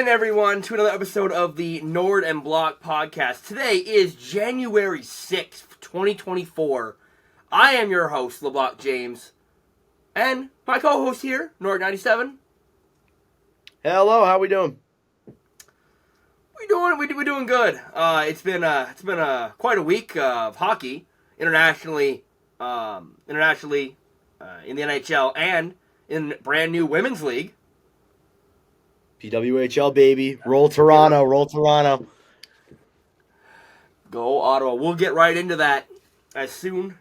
in, everyone, to another episode of the Nord and Block podcast. Today is January 6th, 2024. I am your host, LeBlock James, and my co-host here, Nord97. Hello, how we doing? We're doing good. It's been quite a week of hockey internationally, in the NHL and in brand new women's league. PWHL, baby. Roll Toronto, roll Toronto. Go Ottawa. We'll get right into that as soon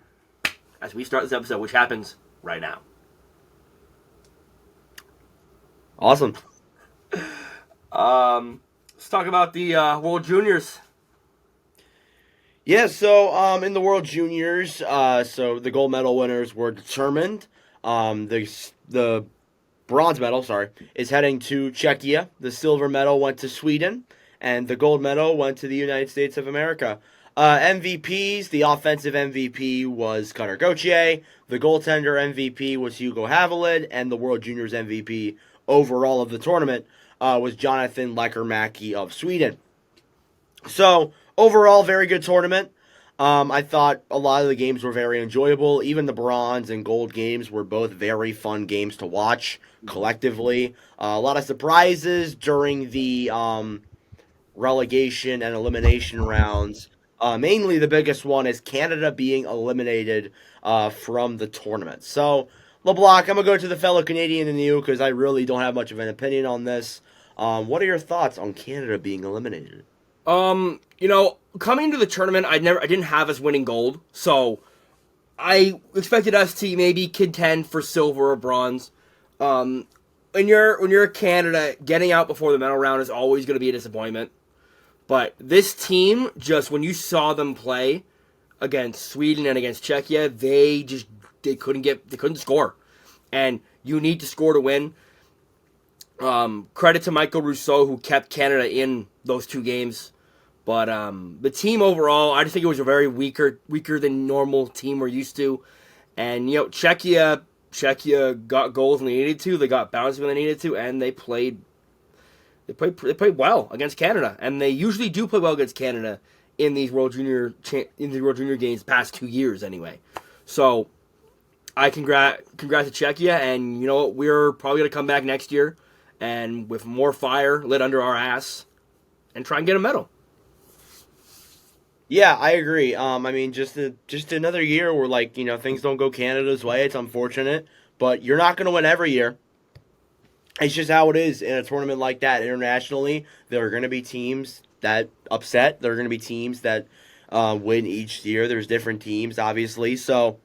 as we start this episode, which happens right now. Awesome. Let's talk about the World Juniors. Yeah, so in the World Juniors, so the gold medal winners were determined. The bronze medal, is heading to Czechia. The silver medal went to Sweden, and the gold medal went to the United States of America. MVPs, the offensive MVP was Cutter Gauthier, the goaltender MVP was Hugo Havelid, and the World Juniors MVP overall of the tournament was Jonathan Lekkerimäki of Sweden. So, overall, very good tournament. I thought a lot of the games were very enjoyable. Even the bronze and gold games were both very fun games to watch collectively. A lot of surprises during the relegation and elimination rounds. Mainly the biggest one is Canada being eliminated from the tournament. So, LeBlanc, I'm going to go to the fellow Canadian in you because I really don't have much of an opinion on this. What are your thoughts on Canada being eliminated? Coming into the tournament, I didn't have us winning gold, so I expected us to maybe contend for silver or bronze. When you're Canada, getting out before the medal round is always going to be a disappointment. But this team, just when you saw them play against Sweden and against Czechia, they couldn't score, and you need to score to win. Credit to Michael Rousseau, who kept Canada in those two games. But the team overall, I just think it was a very weaker than normal team we're used to. And, Czechia got goals when they needed to. They got bounces when they needed to. And they played well against Canada. And they usually do play well against Canada in these World Junior games the past 2 years anyway. So, I congrats to Czechia. And, you know what? We're probably going to come back next year. And with more fire lit under our ass. And try and get a medal. Yeah, I agree. Just another year where things don't go Canada's way. It's unfortunate, but you're not going to win every year. It's just how it is in a tournament like that. Internationally, there are going to be teams that upset. There are going to be teams that win each year. There's different teams, obviously. So,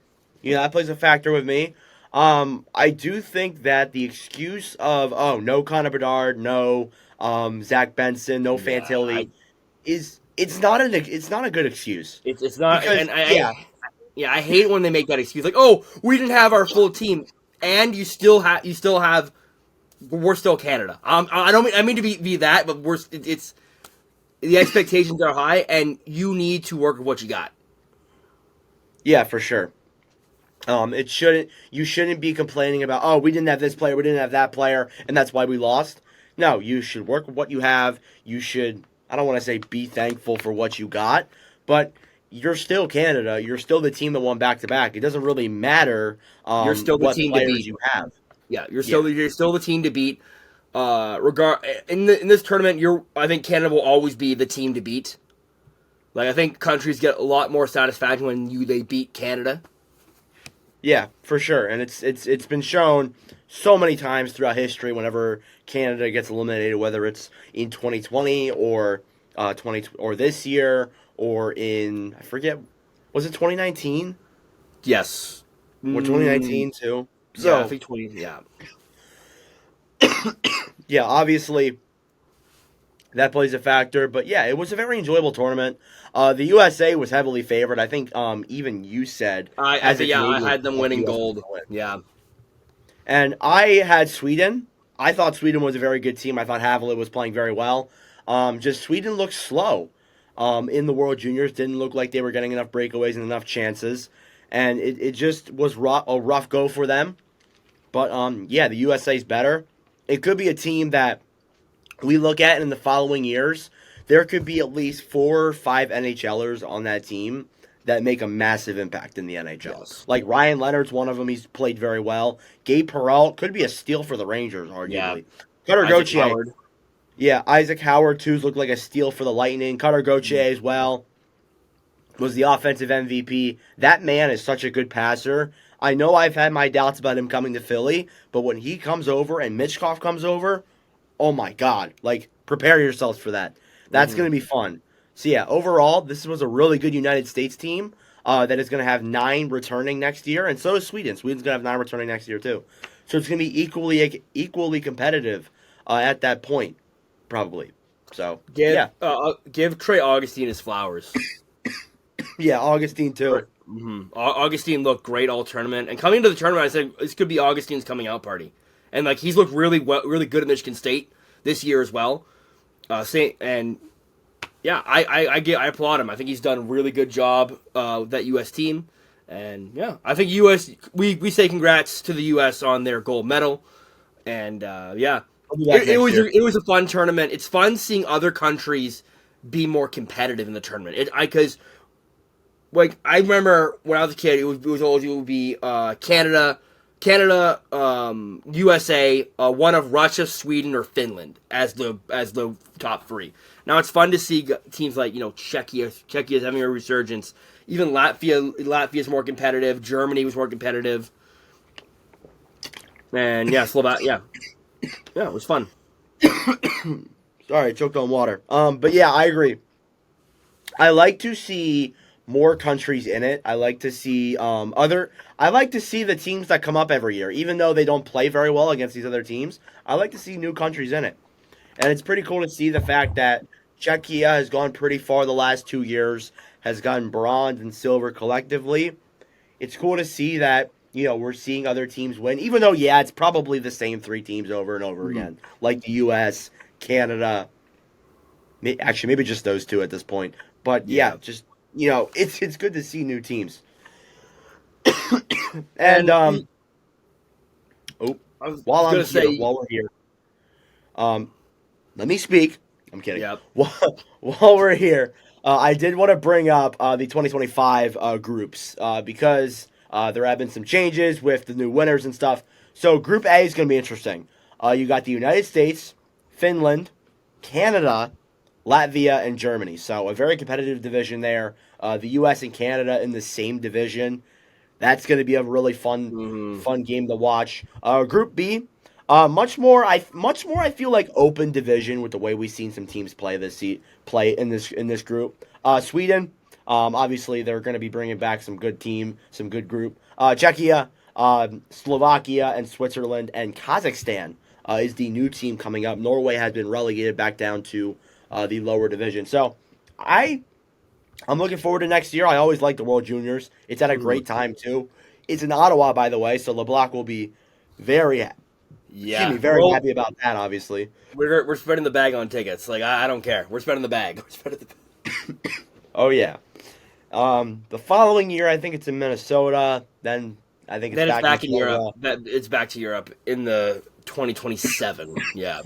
that plays a factor with me. I do think that the excuse of no Connor Bedard, no Zach Benson, no Fantilli It's not a good excuse. It's not, because, I hate when they make that excuse. Like, we didn't have our full team, and we're still Canada. I don't mean to be that, but it's the expectations are high, and you need to work with what you got. Yeah, for sure. You shouldn't be complaining about, we didn't have this player, we didn't have that player, and that's why we lost. No, you should work with what you have. You should, I don't want to say be thankful for what you got, but you're still Canada. You're still the team that won back-to-back. It doesn't really matter you're still the what team players to beat. You have. Yeah, you're still the team to beat. In this tournament, I think Canada will always be the team to beat. I think countries get a lot more satisfaction when they beat Canada. Yeah, for sure, and it's been shown so many times throughout history. Whenever Canada gets eliminated, whether it's in 2020 or or this year or in I forget, was it 2019? Yes, or 2019 too. So yeah, I think 20. Yeah, yeah. Obviously, that plays a factor, but yeah, it was a very enjoyable tournament. The USA was heavily favored. I think even you said I had them winning gold. Yeah. And I had Sweden. I thought Sweden was a very good team. I thought Havelid was playing very well. Just Sweden looked slow in the World Juniors. Didn't look like they were getting enough breakaways and enough chances. And it just was a rough go for them. But, the USA's better. It could be a team that we look at in the following years, there could be at least 4 or 5 NHLers on that team that make a massive impact in the NHL. Yes. Like Ryan Leonard's one of them. He's played very well. Gabe Perreault could be a steal for the Rangers, Yeah. arguably. Cutter Isaac Gauthier, Howard. yeah, Isaac Howard too looked like a steal for the Lightning. Cutter Gauthier as well was the offensive MVP. That man is such a good passer. I know I've had my doubts about him coming to Philly, but when he comes over and Mitchkov comes over, oh my God. Like, prepare yourselves for that. That's going to be fun. So, yeah, overall, this was a really good United States team that is going to have 9 returning next year, and so is Sweden. Sweden's going to have 9 returning next year, too. So it's going to be equally competitive at that point, probably. So, Give Trey Augustine his flowers. yeah, Augustine, too. Augustine looked great all tournament, and coming into the tournament, I said this could be Augustine's coming out party, and like he's looked really good at Michigan State this year as well. I applaud him. I think he's done a really good job with that U.S. team, and yeah, I think U.S. We say congrats to the U.S. on their gold medal, and it was a fun tournament. It's fun seeing other countries be more competitive in the tournament. Because like I remember when I was a kid, it would be Canada, USA, one of Russia, Sweden, or Finland as the top 3. Now it's fun to see teams like Czechia is having a resurgence. Even Latvia is more competitive. Germany was more competitive, and Slovakia. Yeah, it was fun. Sorry, choked on water. But yeah, I agree. I like to see more countries in it. I like to see I like to see the teams that come up every year, even though they don't play very well against these other teams. I like to see new countries in it. And it's pretty cool to see the fact that Czechia has gone pretty far the last 2 years, has gotten bronze and silver collectively. It's cool to see that, we're seeing other teams win, even though, yeah, it's probably the same 3 teams over and over again, like the U.S., Canada, actually maybe just those 2 at this point. But yeah, just it's good to see new teams. And while we're here, let me speak. I'm kidding. Yep. While we're here, I did want to bring up the 2025 groups because there have been some changes with the new winners and stuff. So Group A is going to be interesting. You got the United States, Finland, Canada, Latvia, and Germany. So a very competitive division there. The U.S. and Canada in the same division. That's going to be a really fun game to watch. Group B, much more. I feel like open division with the way we've seen some teams play in this group. Sweden, obviously they're going to be bringing back some good group. Czechia, Slovakia, and Switzerland, and Kazakhstan is the new team coming up. Norway has been relegated back down to the lower division. So I'm looking forward to next year. I always like the World Juniors. It's at a great time too. It's in Ottawa, by the way, so LeBlanc will be very happy about that. Obviously, we're spreading the bag on tickets. Like I don't care. We're spreading the bag. Oh yeah. The following year, I think it's in Minnesota. Then I think it's back in Europe. It's back to Europe in the 2027. Yeah.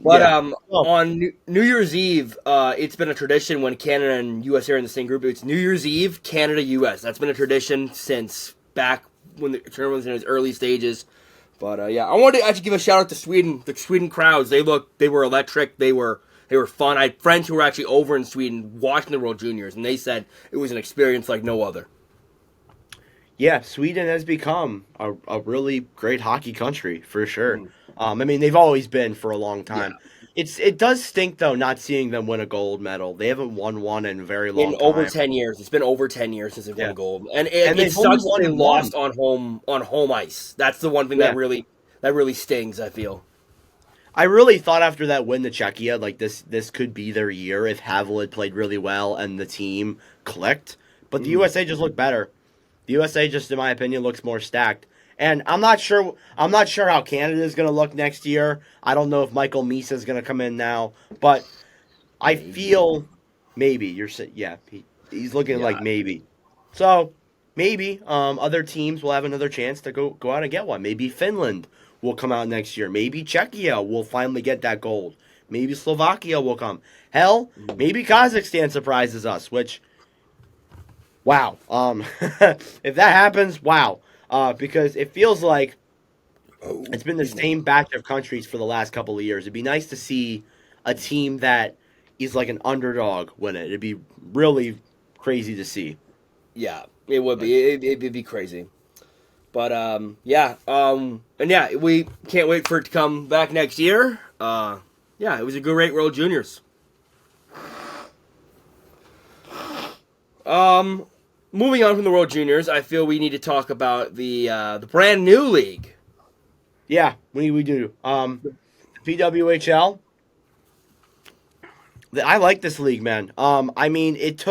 But on New Year's Eve, it's been a tradition when Canada and US are in the same group. It's New Year's Eve, Canada, US. That's been a tradition since back when the tournament was in its early stages. But I wanted to actually give a shout out to Sweden. The Sweden crowds, they were electric. They were fun. I had friends who were actually over in Sweden watching the World Juniors, and they said it was an experience like no other. Yeah, Sweden has become a really great hockey country for sure. I mean, they've always been for a long time. Yeah. It does stink though not seeing them win a gold medal. They haven't won one in a very long time. Over 10 years. It's been over 10 years since they've won gold, and it sucks that they lost on home ice. That's the one thing that really stings. I feel. I really thought after that win to Czechia, like this could be their year if Havel had played really well and the team clicked. But the USA just looked better. The USA just, in my opinion, looks more stacked. And I'm not sure how Canada is going to look next year. I don't know if Michael Misa is going to come in now, but I feel maybe he's looking like maybe. So maybe other teams will have another chance to go out and get one. Maybe Finland will come out next year. Maybe Czechia will finally get that gold. Maybe Slovakia will come. Hell, maybe Kazakhstan surprises us, which, wow. If that happens, wow. Because it feels like it's been the same batch of countries for the last couple of years. It'd be nice to see a team that is like an underdog win it. It'd be really crazy to see. Yeah, it would be. It'd be crazy. But and yeah, we can't wait for it to come back next year. Yeah, it was a great World Juniors. Moving on from the World Juniors, I feel we need to talk about the brand new league. Yeah, we do. PWHL. I like this league, man. I mean, it's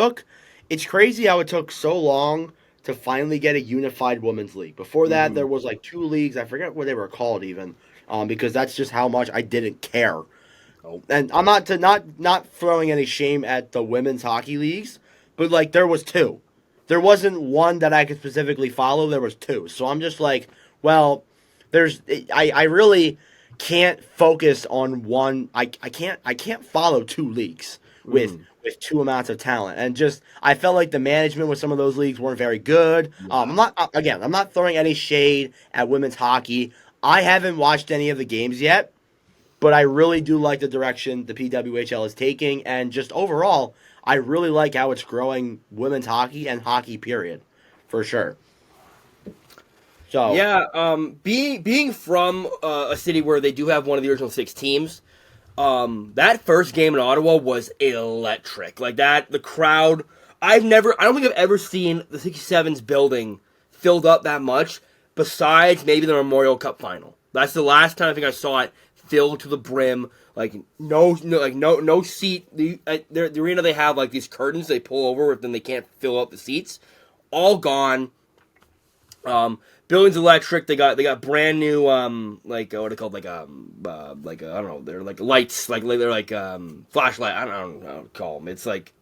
crazy how it took so long to finally get a unified women's league. Before that, there was like two leagues. I forget what they were called even, because that's just how much I didn't care. Oh. And I'm not throwing any shame at the women's hockey leagues, but like there was two. There wasn't one that I could specifically follow. There was two. So I'm just like, well, I really can't focus on one. I can't follow two leagues with two amounts of talent, and just I felt like the management with some of those leagues weren't very good. I'm not throwing any shade at women's hockey. I haven't watched any of the games yet, but I really do like the direction the PWHL is taking, and just overall, I really like how it's growing women's hockey and hockey period, for sure. So Yeah, being from a city where they do have one of the original six teams, that first game in Ottawa was electric. Like that, the crowd. I don't think I've ever seen the 67's building filled up that much. Besides maybe the Memorial Cup final. That's the last time I think I saw it filled to the brim. Like no seat. The arena, they have like these curtains they pull over, then they can't fill up the seats. All gone. Building's electric. They got brand new like what are they called, like I don't know, they're like lights, like they're like flashlight. I don't know how to call them. It's like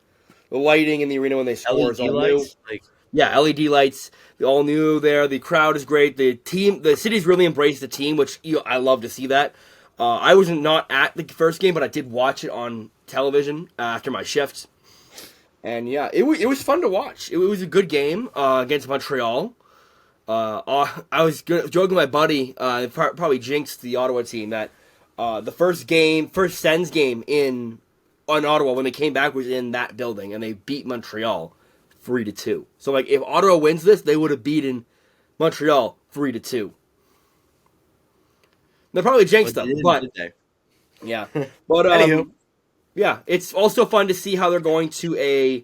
the lighting in the arena when they score is LED all lights, new. Yeah, LED lights. They all new there. The crowd is great. The city's really embraced the team, which I love to see that. I was not at the first game, but I did watch it on television after my shift. And yeah, it was fun to watch. It was a good game against Montreal. I was joking with my buddy, probably jinxed the Ottawa team, that the first Sens game on Ottawa when they came back was in that building, and they beat Montreal 3-2. So like, if Ottawa wins this, they would have beaten Montreal 3-2. They probably jinxed them, but yeah. But Anywho. yeah, it's also fun to see how they're going to a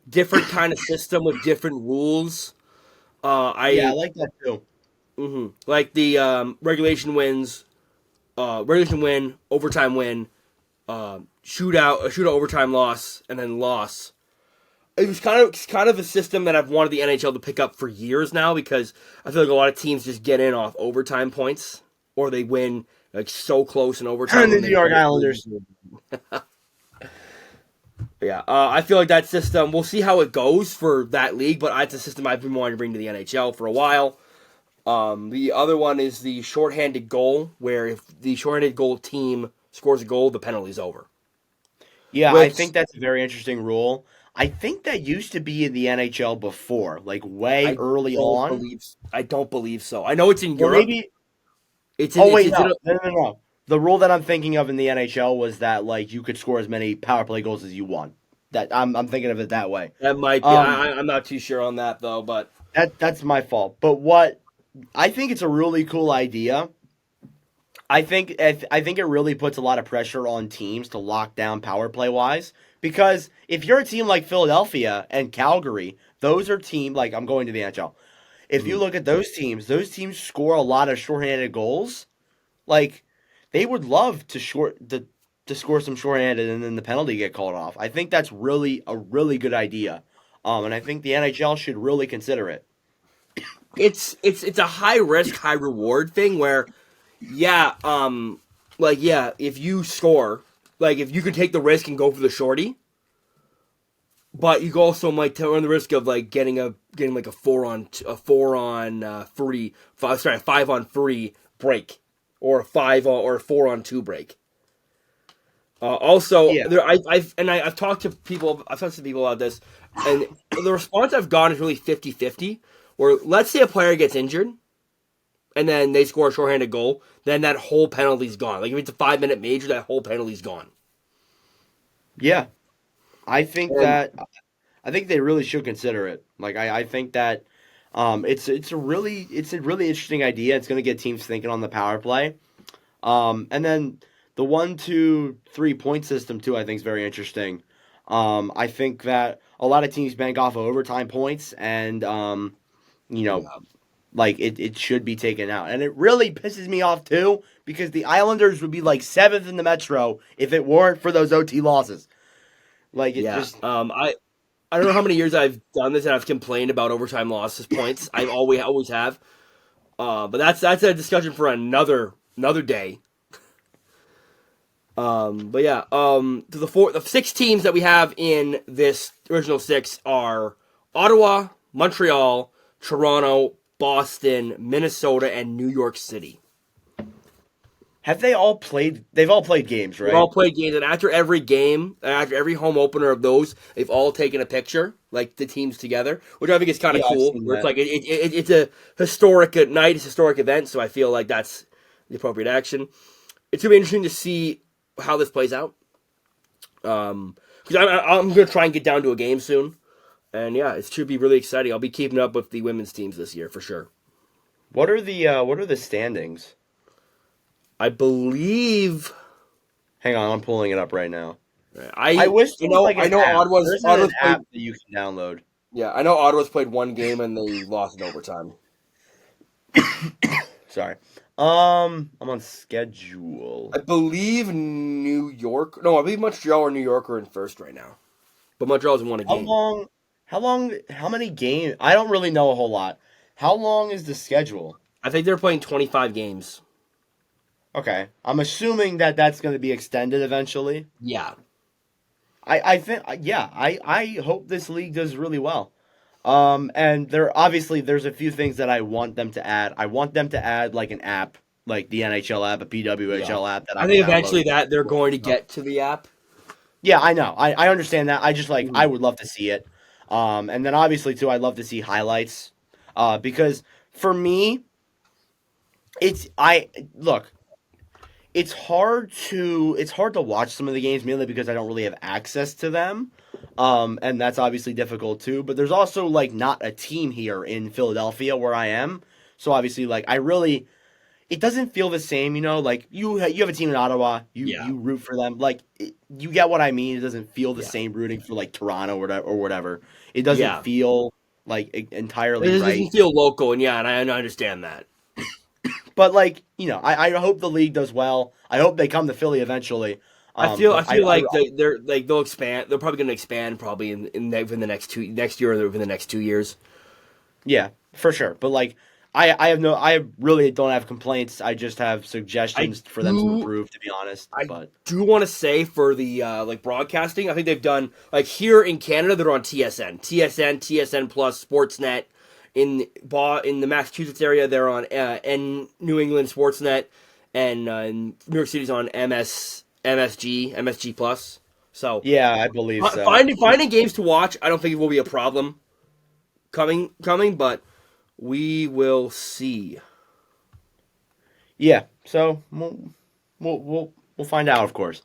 different kind of system with different rules. I like that too. Like the regulation wins, regulation win, overtime win, shootout overtime loss, and then loss. It was kind of a system that I've wanted the NHL to pick up for years now, because I feel like a lot of teams just get in off overtime points, or they win like so close in overtime. And the New York Islanders. Yeah, I feel like that system, we'll see how it goes for that league, but it's a system I've been wanting to bring to the NHL for a while. The other one is the shorthanded goal, where if the shorthanded goal team scores a goal, the penalty's over. Yeah, I think that's a very interesting rule. I think that used to be in the NHL before, like way early on. I don't believe so. I know it's in Or Europe. maybe. It's Oh wait, no. The rule that I'm thinking of in the NHL was that like you could score as many power play goals as you want. That I'm thinking of it that way. That might be. I'm not too sure on that though, but that's my fault. But what I think it's a really cool idea. I think it really puts a lot of pressure on teams to lock down power play wise, because if you're a team like Philadelphia and Calgary, those are teams like, I'm going to the NHL. If you look at those teams score a lot of shorthanded goals. Like, they would love to score some shorthanded and then the penalty get called off. I think that's really a really good idea. And I think the NHL should really consider it. it's a high risk, high reward thing where, if you score, like if you can take the risk and go for the shorty, but you also might run the risk of like getting like a 5-on-3 break. or a 5 or a 4-on-2 break. Also, Yeah. I've talked to people. I've talked to people about this, and the response I've gotten is really 50-50. Where let's say a player gets injured, and then they score a shorthanded goal, then that whole penalty's gone. Like if it's a 5-minute major, that whole penalty's gone. Yeah. I think And that I think they really should consider it. Like I think that it's a really interesting idea. It's going to get teams thinking on the power play. And then the 1, 2, 3 point system too, I think is very interesting. I think that a lot of teams bank off of overtime points, and you know, yeah, like it should be taken out. And it really pisses me off too because the Islanders would be like 7th in the Metro if it weren't for those OT losses. Like it yeah. just I don't know how many years I've done this and I've complained about overtime losses points. I always have. But that's a discussion for another day. But yeah, the 6 teams that we have in this original 6 are Ottawa, Montreal, Toronto, Boston, Minnesota, and New York City. have they all played? They've all played games, They've right? all played games, and after every game, after every home opener of those, they've all taken a picture, like the teams together, which I think is kind of Yeah, I've cool. seen Where it's that. like it's a historic night, it's a historic event, so I feel like that's the appropriate action. It's gonna be interesting to see how this plays out. Because I'm gonna try and get down to a game soon, and yeah, it should be really exciting. I'll be keeping up with the women's teams this year for sure. What are the standings? I believe Hang on, I'm pulling it up right now. I I wish there was like I an know app. There isn't an Ottawa's played. app that you can download. Yeah, I know Ottawa's played one game and they lost in overtime. Sorry. I'm on schedule. I believe New York. No, I believe Montreal or New York are in first right now. But Montreal's won a How game. long? How many games? I don't really know a whole lot. How long is the schedule? I think they're playing 25 games. Okay, I'm assuming that that's going to be extended eventually. Yeah. I think yeah. I hope this league does really well. And there's a few things that I want them to add. I want them to add like an app, like the NHL app, a Yeah. PWHL app that I I can think download. eventually that they're going to get to the app. Yeah, I know. I understand that. I just like I Mhm. would love to see it. And then obviously too, I'd love to see highlights. Because for me, it's I look. It's hard to watch some of the games mainly because I don't really have access to them. And that's obviously difficult too. But there's also like not a team here in Philadelphia where I am. So obviously, like it doesn't feel the same, like you have a team in Ottawa, Yeah. you root for them, like you get what I mean. It doesn't feel the Yeah. same rooting for like Toronto or whatever. It doesn't Yeah. feel like It entirely doesn't right. feel local, and yeah, and I understand that. But like I hope the league does well. I hope they come to Philly eventually. I But feel like they'll expand. They're probably going to expand probably within the next year or within the next 2 years. yeah, for sure. But like I really don't have complaints. I just have I suggestions for them to do improve. To be honest, I but do want to say for the like broadcasting, I think they've done like here in Canada they're on TSN Plus, Sportsnet. In the Massachusetts area they're on New England Sportsnet, and in New York City's on MSG Plus. So yeah, I believe so. finding games to watch, I don't think it will be a problem coming, but we will see. Yeah, so we'll find out, of course.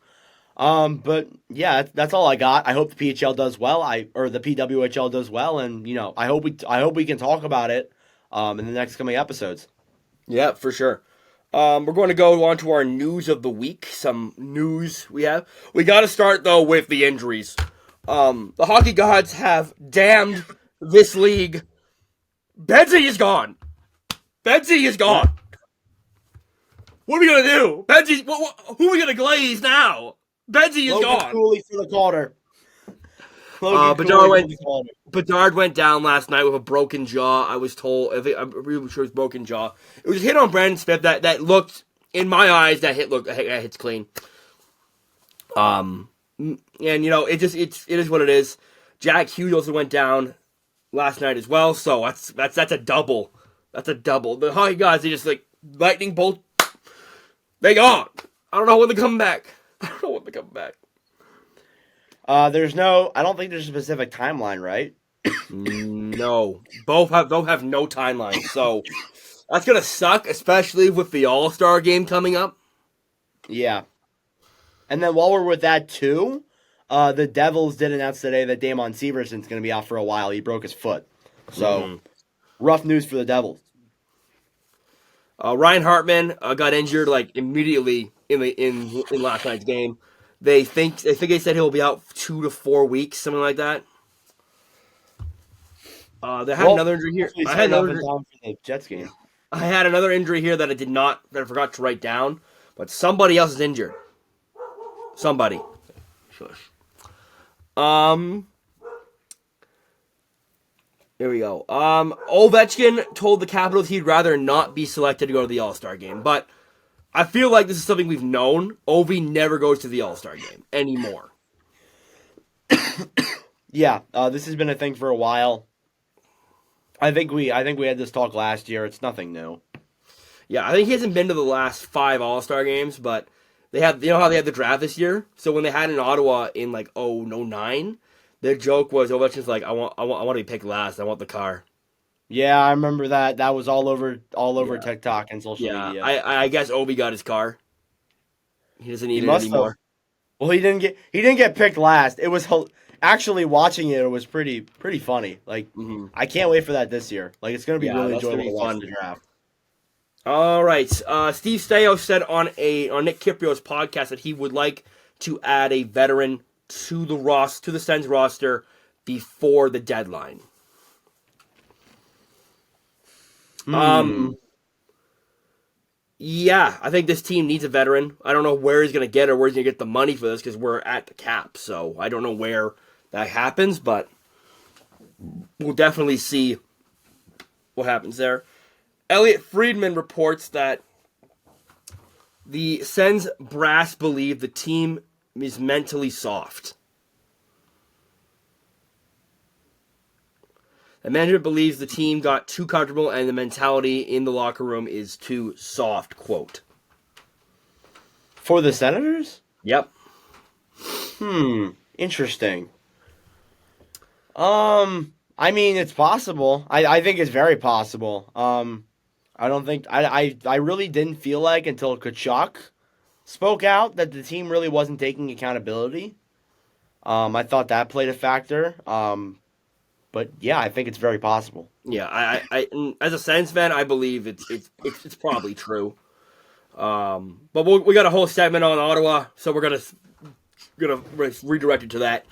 But yeah, that's all I got. I hope the PHL does well. Or the PWHL does well, and I hope we can talk about it in the next coming episodes. Yeah, for sure. We're going to go on to our news of the week. Some news we have. We got to start though with the injuries. The hockey gods have damned this league. Betsy is gone. Betsy is Yeah, gone. What are we gonna do? Betsy, who are we gonna glaze now? Betsy is Logan gone. Cooley for the Calder. Logan Bedard Cooley for went. the Calder. Bedard went down last night with a broken jaw. I was told. I'm really sure it was broken jaw. It was a hit on Brandon Smith that looked, in my eyes, that hit's clean. And it is what it is. Jack Hughes also went down last night as well. So that's a double. That's a double. The hockey guys, they just like lightning bolt. They gone. I don't know when they come back. I don't know when they come back. I don't think there's a specific timeline, right? No, both have no timeline, so that's gonna suck, especially with the All Star game coming up. Yeah. And then while we're with that too, the Devils did announce today that Damon Severson's going to be out for a while. He broke his foot, so rough news for the Devils. Ryan Hartman got injured like immediately in last night's game. They think they said he'll be out 2 to 4 weeks, something like that. They had another injury here. I had another for the Jets game. I had another injury here that I forgot to write down, but somebody else is injured. Somebody. Shush. Here we go. Ovechkin told the Capitals he'd rather not be selected to go to the All-Star game, but I feel like this is something we've known. Ovi never goes to the All-Star game anymore. Yeah, this has been a thing for a while. I think we had this talk last year. It's nothing new. Yeah, I think he hasn't been to the last 5 All-Star games, but they have, you know how they had the draft this year? So when they had in Ottawa in like 09, their joke was Ovechkin's like, I want to be picked last. I want the car. Yeah, I remember that. That was all over TikTok and social media. I guess Ovi got his car. He doesn't need it must anymore. have. Well, he didn't get picked last. It was actually watching it. It was pretty funny. Like I can't wait for that this year. Like it's gonna be really enjoyable to watch the draft. All right, Steve Staios said on Nick Kiprio's podcast that he would like to add a veteran to the Sens roster before the deadline. Yeah, I think this team needs a veteran. I don't know where he's going to get or where he's going to get the money for this because we're at the cap. So I don't know where that happens, but we'll definitely see what happens there. Elliot Friedman reports that the Sens brass believe the team is mentally soft. The management believes the team got too comfortable and the mentality in the locker room is too soft, quote. For the Senators? Yep. Interesting. I mean, it's possible. I think it's very possible. I don't think I really didn't feel like until Kachuk spoke out that the team really wasn't taking accountability. I thought that played a factor. But yeah, I think it's very possible. Yeah, I as a Sens fan, I believe it's probably true. But we got a whole segment on Ottawa, so we're gonna redirect it to that.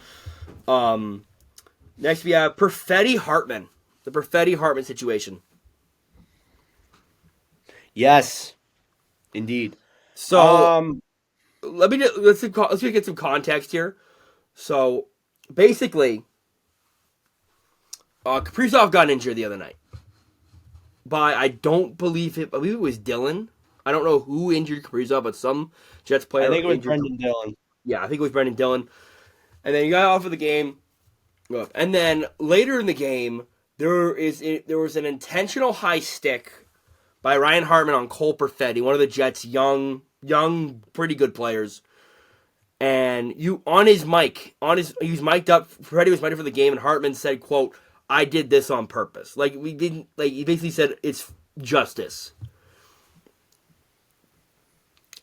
Next we have Perfetti Hartman, the Perfetti Hartman situation. Yes, indeed. So let's get some context here. So basically, Kaprizov got injured the other night. I believe it was Dylan. I don't know who injured Kaprizov, but some Jets player. I think it was Brendan Dillon. Yeah, I think it was Brendan Dillon. And then he got off of the game. And then later in the game, there was an intentional high stick by Ryan Hartman on Cole Perfetti, one of the Jets' young, pretty good players. And he was mic'd up. Perfetti was mic'd up for the game, and Hartman said, "quote I did this on purpose." Like we didn't. Like he basically said, it's justice.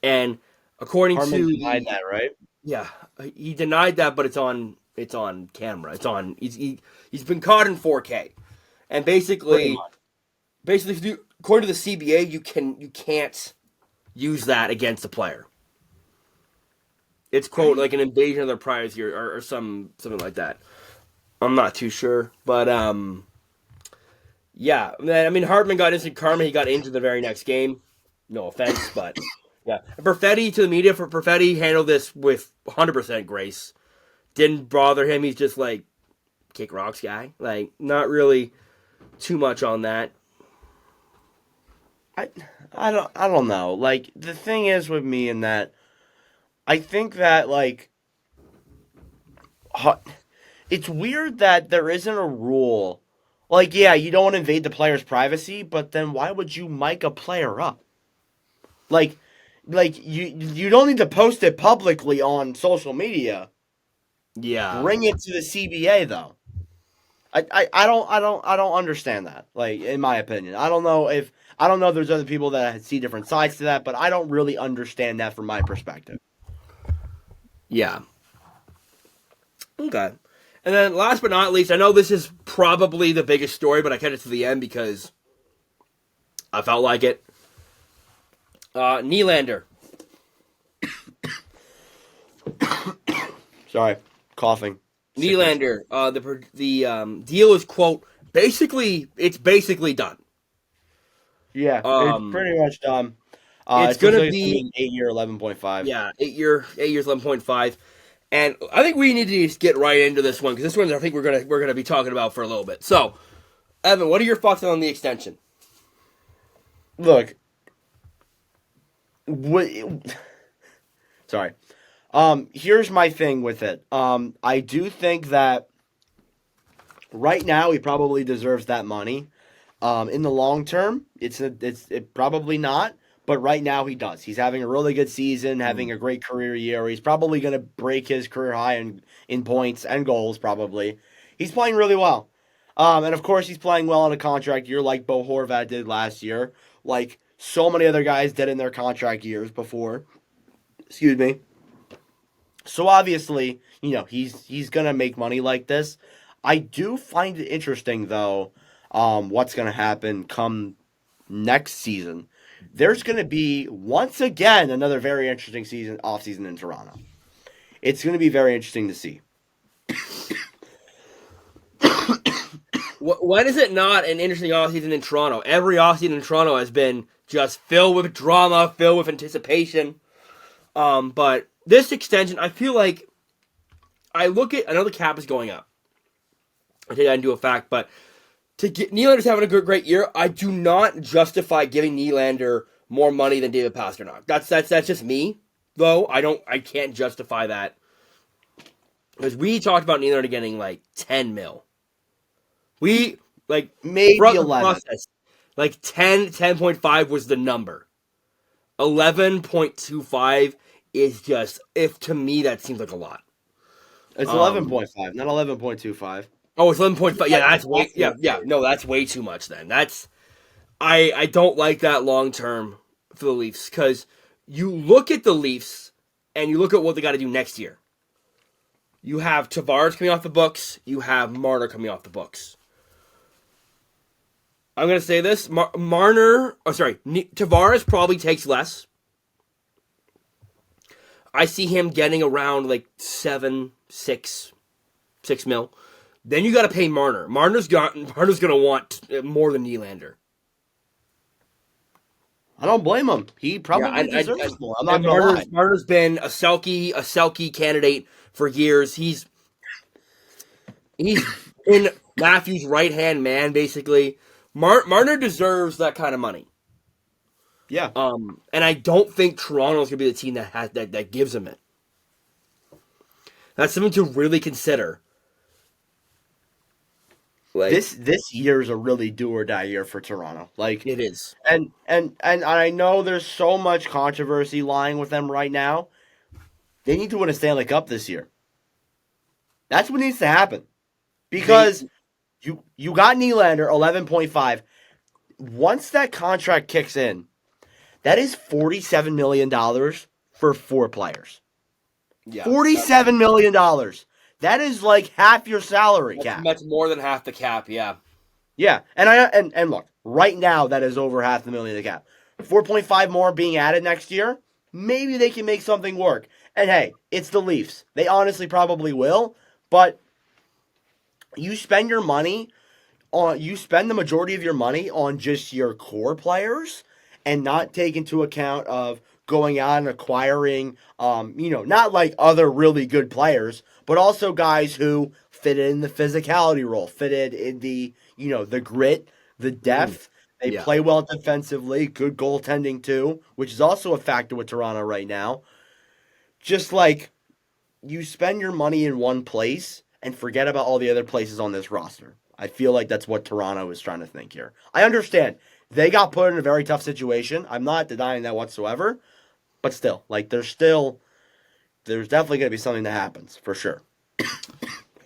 And according Hartman to denied that, right? Yeah, he denied that, but it's on camera. He's been caught in 4K, and basically, according to the CBA, you can't use that against a player. It's quote like an invasion of their privacy or something like that. I'm not too sure, but yeah. I mean, Hartman got instant karma. He got injured the very next game. No offense, but yeah. Perfetti to the media for Perfetti handled this with 100% grace. Didn't bother him. He's just like kick rocks guy. Like not really too much on that. I don't know. Like the thing is with me in that I think that like it's weird that there isn't a rule. Like yeah, you don't want to invade the player's privacy, but then why would you mic a player up? Like like you don't need to post it publicly on social media. Yeah. Bring it to the CBA though. I don't understand that. Like in my opinion, I don't know if there's other people that see different sides to that, but I don't really understand that from my perspective. Yeah. Okay. And then last but not least, I know this is probably the biggest story, but I kept it to the end because I felt like it. Nylander. Sorry, coughing. Sickness. Nylander. The deal is quote it's basically done. Yeah, it's Um, pretty much done. it's It looks gonna like it's gonna be be an 8-year, 11.5. yeah 8 years 11.5, and I think we need to just get right into this one because this one I think we're gonna be talking about for a little bit. So, Evan, what are your thoughts on the extension? Look, what, sorry. Here's my thing with it. I do think that right now he probably deserves that money. In the long term, it probably not. But right now he does. He's having a really good season, having a great career year. He's probably going to break his career high in points and goals. Probably, he's playing really well. And of course, he's playing well on a contract year, like Bo Horvat did last year, like so many other guys did in their contract years before. Excuse me. So obviously, he's gonna make money like this. I do find it interesting though, what's gonna happen come next season. There's gonna be once again another very interesting off season in Toronto. It's gonna be very interesting to see. When is it not an interesting offseason in Toronto? Every offseason in Toronto has been just filled with drama, filled with anticipation. But this extension, I feel like I know the cap is going up. I take that into a fact, but to get Nylander's having a great year, I do not justify giving Nylander more money than David Pastrnak. That's just me, though. I can't justify that because we talked about Nylander getting like 10 mil. We like Maybe throughout the 11. process, like 10.5 was the number. 11.25 is just if to me that seems like a lot. It's Um, 11.5, not 11.25. oh, it's 11.5. Yeah, that's way. Yeah, Exactly. yeah. No, that's way too much. Then I don't like that long term for the Leafs because you look at the Leafs and you look at what they got to do next year. You have Tavares coming off the books. You have Marner coming off the books. I'm gonna say this: Tavares probably takes less. I see him getting around like 6 mil. Then you got to pay Marner. Marner's gonna want more than Nylander. I don't blame him. He Yeah, probably deserves more. I'm not and gonna lie. Marner's been a Selke candidate for years. He's been Matthews' right hand man basically. Marner deserves that kind of money. Yeah. And I don't think Toronto's gonna be the team that gives him it. That's something to really consider. Like This year is a really do or die year for Toronto. Like, it is. and I know there's so much controversy lying with them right now. They need to win a Stanley Cup this year. That's what needs to happen. Because you got Nylander 11.5. Once that contract kicks in, that is $47 million for 4 players. Yeah, $47 million. That is like half your salary cap. That's more than half the cap. Yeah, Yeah, and look, right now that is over half the million of the cap. 4.5 more being added next year. Maybe they can make something work. And hey, it's the Leafs. They honestly probably will, but you spend the majority of your money on just your core players and not take into account of going out and acquiring not like other really good players, but also guys who fitted in the physicality role, fitted in the grit, the depth. They yeah. play well defensively, good goaltending too, which is also a factor with Toronto right now. Just like you spend your money in one place and forget about all the other places on this roster. I feel like that's what Toronto is trying to think here. I understand they got put in a very tough situation. I'm not denying that whatsoever. but still, like there's definitely going to be something that happens for sure.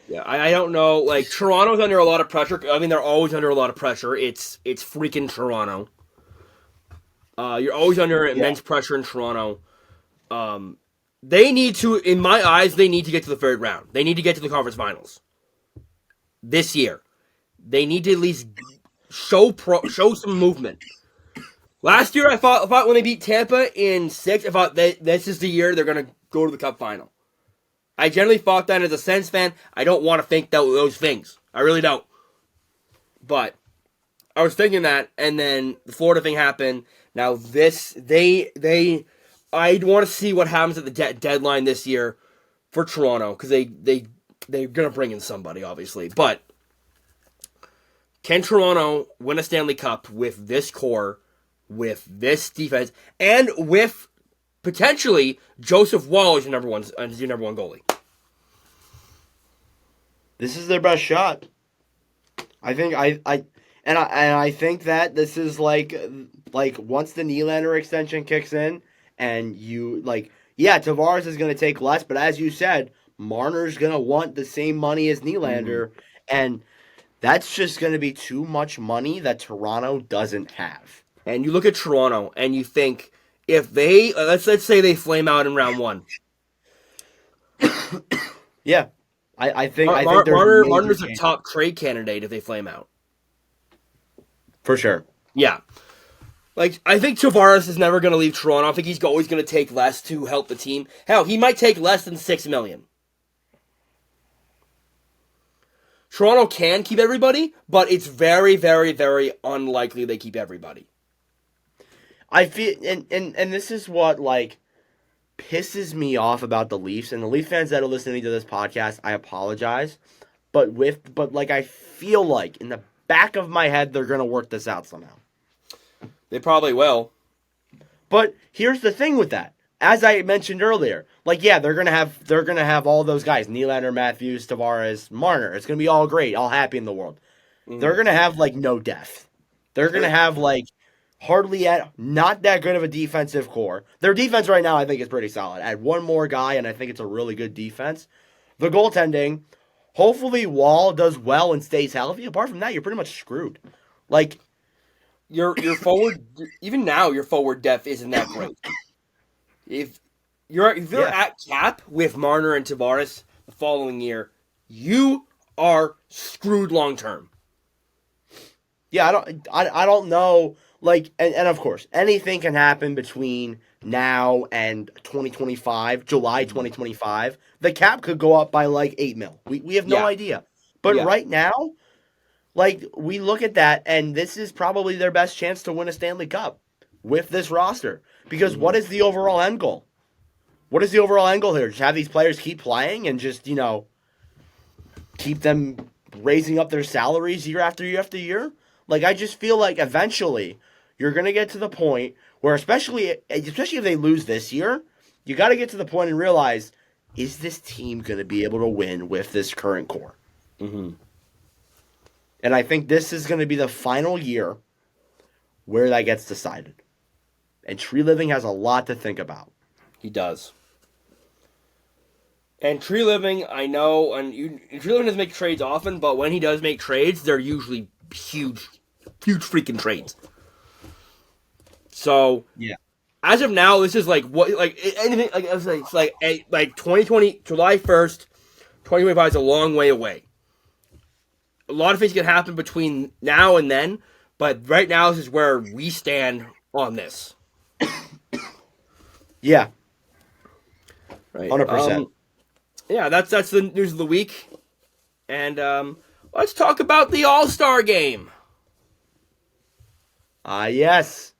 Yeah, I don't know. Like Toronto's under a lot of pressure. I mean, they're always under a lot of pressure. It's freaking Toronto. You're always under Yeah. immense pressure in Toronto. They need to, in my eyes, they need to get to the third round. They need to get to the conference finals this year. They need to at least show some movement. Last year, I thought when they beat Tampa in 6, I thought this is the year they're going to go to the Cup final. I generally thought that as a Sens fan. I don't want to think those things. I really don't. But I was thinking that, and then the Florida thing happened. Now I want to see what happens at the deadline this year for Toronto, because they're going to bring in somebody, obviously. But can Toronto win a Stanley Cup with this core, with this defense, and with potentially Joseph Woll as your number one goalie? This is their best shot. I think I think that this is like once the Nylander extension kicks in, and you Tavares is going to take less, but as you said, Marner's going to want the same money as Nylander, and that's just going to be too much money that Toronto doesn't have. And you look at Toronto, and you think, if they let's say they flame out in round 1. Yeah, I think Marner's a top trade candidate if they flame out. For sure. Yeah. Like, I think Tavares is never going to leave Toronto. I think he's always going to take less to help the team. Hell, he might take less than $6 million. Toronto can keep everybody, but it's very, very, very unlikely they keep everybody. I feel, and this is what, like, pisses me off about the Leafs, and the Leaf fans that are listening to this podcast, I apologize, but I feel like in the back of my head they're going to work this out somehow. They probably will. But here's the thing with that. As I mentioned earlier, they're gonna have all those guys: Nylander, Matthews, Tavares, Marner. It's gonna be all great, all happy in the world. They're gonna have no depth. They're gonna have hardly not that good of a defensive core. Their defense right now, I think, is pretty solid. Add one more guy, and I think it's a really good defense. The goaltending, hopefully, Wall does well and stays healthy. Apart from that, you're pretty much screwed. Your forward, even now, your forward depth isn't that great. If you're at cap with Marner and Tavares the following year, you are screwed long term. Yeah, I don't know. And of course, anything can happen between now and 2025, July 2025. The cap could go up by $8 million. We have no idea. But right now, we look at that, and this is probably their best chance to win a Stanley Cup with this roster. Because what is the overall end goal? What is the overall end goal here? Just have these players keep playing and just, keep them raising up their salaries year after year after year? I just feel like eventually you're going to get to the point where, especially if they lose this year, you got to get to the point and realize, is this team going to be able to win with this current core? Mm-hmm. And I think this is going to be the final year where that gets decided. And Treliving has a lot to think about. He does. And Treliving, I know, Treliving doesn't make trades often, but when he does make trades, they're usually huge freaking trades. So, as of now, this is anything, it's 2020, July 1st, 2025 is a long way away. A lot of things can happen between now and then, but right now, this is where we stand on this. Yeah. Right. 100%. That's the news of the week. And let's talk about the All-Star Game. Yes.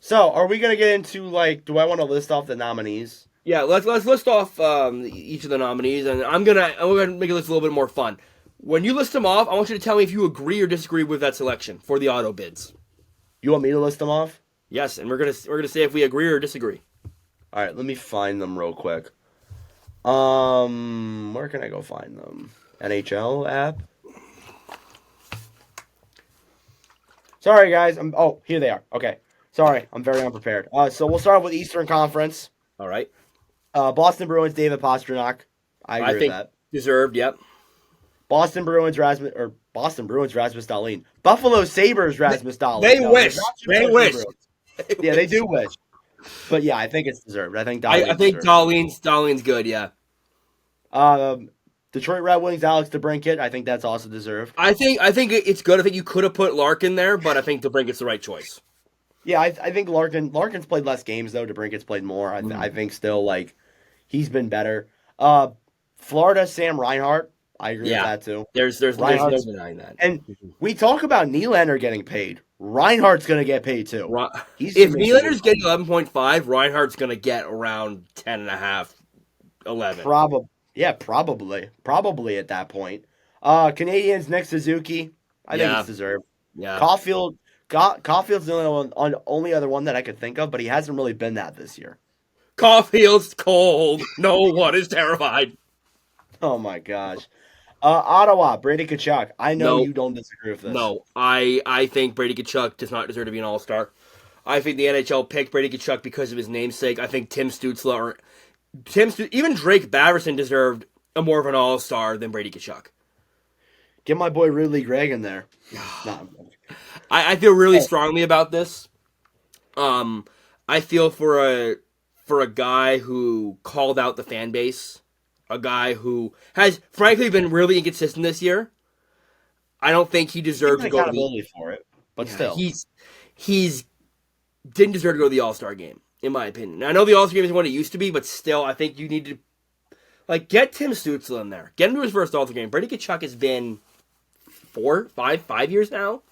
So, are we going to get into, do I want to list off the nominees? Yeah, let's list off each of the nominees, and we're gonna make this a little bit more fun. When you list them off, I want you to tell me if you agree or disagree with that selection for the auto bids. You want me to list them off? Yes, and we're gonna say if we agree or disagree. All right, let me find them real quick. Where can I go find them? NHL app? Sorry, guys. Here they are. Okay. Sorry, I'm very unprepared. So we'll start with Eastern Conference. All right. Boston Bruins, David Pastrnak. I agree I with think that. deserved. Yep. Boston Bruins, Rasmus Dahlin. Buffalo Sabres, Rasmus Dahlin. They No, there's wish. not too They much for the wish. Bruins. Yeah, they do wish. But yeah, I think it's deserved. I think I Dahlin think deserves it. Darlene's good. Yeah. Detroit Red Wings, Alex DeBrincat. I think that's also deserved. I think it's good. I think you could have put Larkin there, but I think DeBrincat's the right choice. Yeah, I think Larkin's played less games though. DeBrincat's played more. I think still like he's been better. Florida, Sam Reinhart. I agree with that too. There's no Reinhart's, denying that. and we talk about Nylander getting paid. Reinhart's gonna get paid too. If Nylander's getting 11.5, Reinhardt's gonna get around 10.5, 11. Probably at that point. Canadians, Nick Suzuki. I think it's deserved. Yeah. Caulfield's the only other one that I could think of, but he hasn't really been that this year. Caulfield's cold. No one is terrified. Oh my gosh. Ottawa, Brady Tkachuk. I know No. you don't disagree with this. No, I think Brady Tkachuk does not deserve to be an All-Star. I think the NHL picked Brady Tkachuk because of his namesake. I think Tim Stützle even Drake Batherson deserved more of an All-Star than Brady Tkachuk. Get my boy Ridley Gregg in there. No. I feel really strongly about this. I feel for a guy who called out the fan base, a guy who has frankly been really inconsistent this year. I don't think he deserved to go to accountability for it, but still, he's didn't deserve to go to the All-Star game, in my opinion. I know the All-Star game isn't what it used to be, but still, I think you need to get Tim Stützle in there, get him to his first All-Star game. Brady Tkachuk has been 5 years now.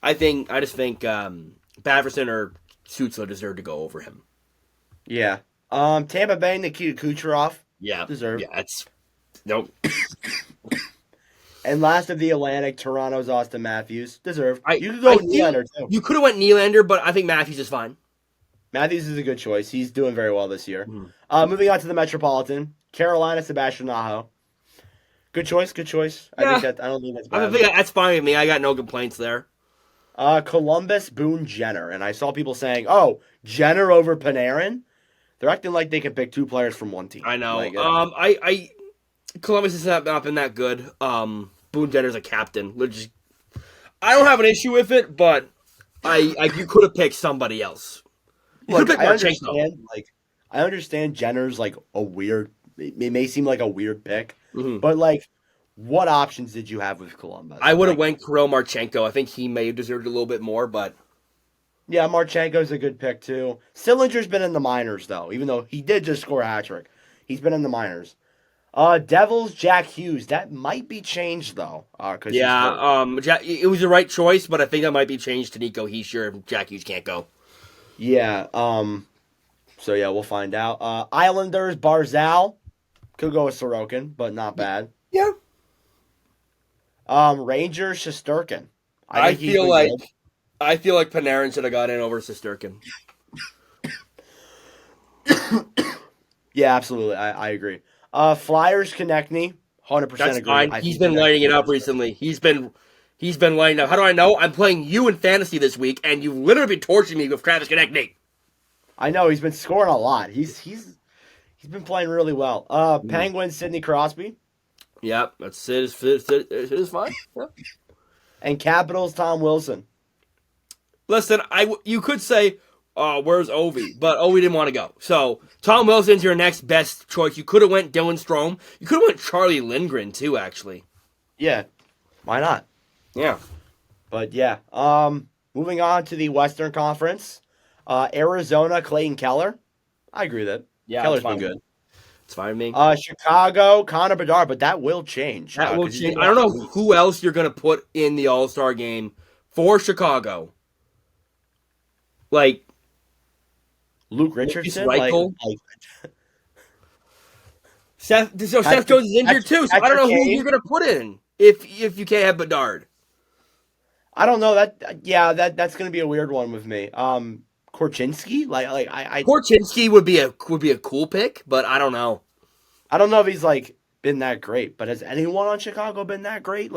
I just think Batherson or Stützle deserve to go over him. Yeah. Tampa Bay, Nikita Kucherov. Yeah. Deserved. Yeah, it's nope. And last of the Atlantic, Toronto's Austin Matthews. Deserved. You could go with Nylander, too. You could have went Nylander, but I think Matthews is fine. Matthews is a good choice. He's doing very well this year. Moving on to the Metropolitan, Carolina, Sebastian Aho. Good choice. Yeah. I don't think that's bad. I think that's fine with me. I got no complaints there. Columbus, Boone Jenner. And I saw people saying, oh, Jenner over Panarin? They're acting like they can pick two players from one team. I know. Like, Columbus has not been that good. Boone Jenner's a captain. I don't have an issue with it, but you could have picked somebody else. Look, I understand Jenner's like a weird. It may seem like a weird pick, but like, what options did you have with Columbus? I would have went Kirill Marchenko. I think he may have deserved a little bit more, but yeah, Marchenko's a good pick too. Sillinger's been in the minors though, even though he did just score a hat trick. He's been in the minors. Devils, Jack Hughes. That might be changed though. It was the right choice, but I think that might be changed to Nico Hischier if Jack Hughes can't go. Yeah. So yeah, we'll find out. Islanders, Barzal. Could go with Sorokin, but not bad. Yeah. Rangers, Shesterkin. I feel like Panarin should have got in over Shesterkin. Yeah, absolutely. I agree. Flyers, Konechny. 100% That's agree. fine. He's been lighting it up recently. He's been lighting up. How do I know? I'm playing you in fantasy this week, and you've literally been torturing me with Travis Konechny. I know he's been scoring a lot. He's been playing really well. Penguins, Sidney Crosby. Yep, that's it. It is fine. Yep. And Capitals, Tom Wilson. Listen, you could say, where's Ovi? But Ovi didn't want to go. So Tom Wilson's your next best choice. You could have went Dylan Strome. You could have went Charlie Lindgren too, actually. Yeah, why not? Yeah. But yeah, moving on to the Western Conference. Arizona, Clayton Keller. I agree with that. Yeah, Keller's been good. It's fine with me. Chicago, Connor Bedard, but that will change. That will change. I don't know who else you're going to put in the All-Star game for Chicago. Like Luke Richardson? Seth Jones is injured too, so I don't know who you're going to put in if you can't have Bedard. I don't know. That's going to be a weird one with me. Korchinski? Korchinski would be a cool pick, but I don't know. I don't know if he's been that great, but has anyone on Chicago been that great?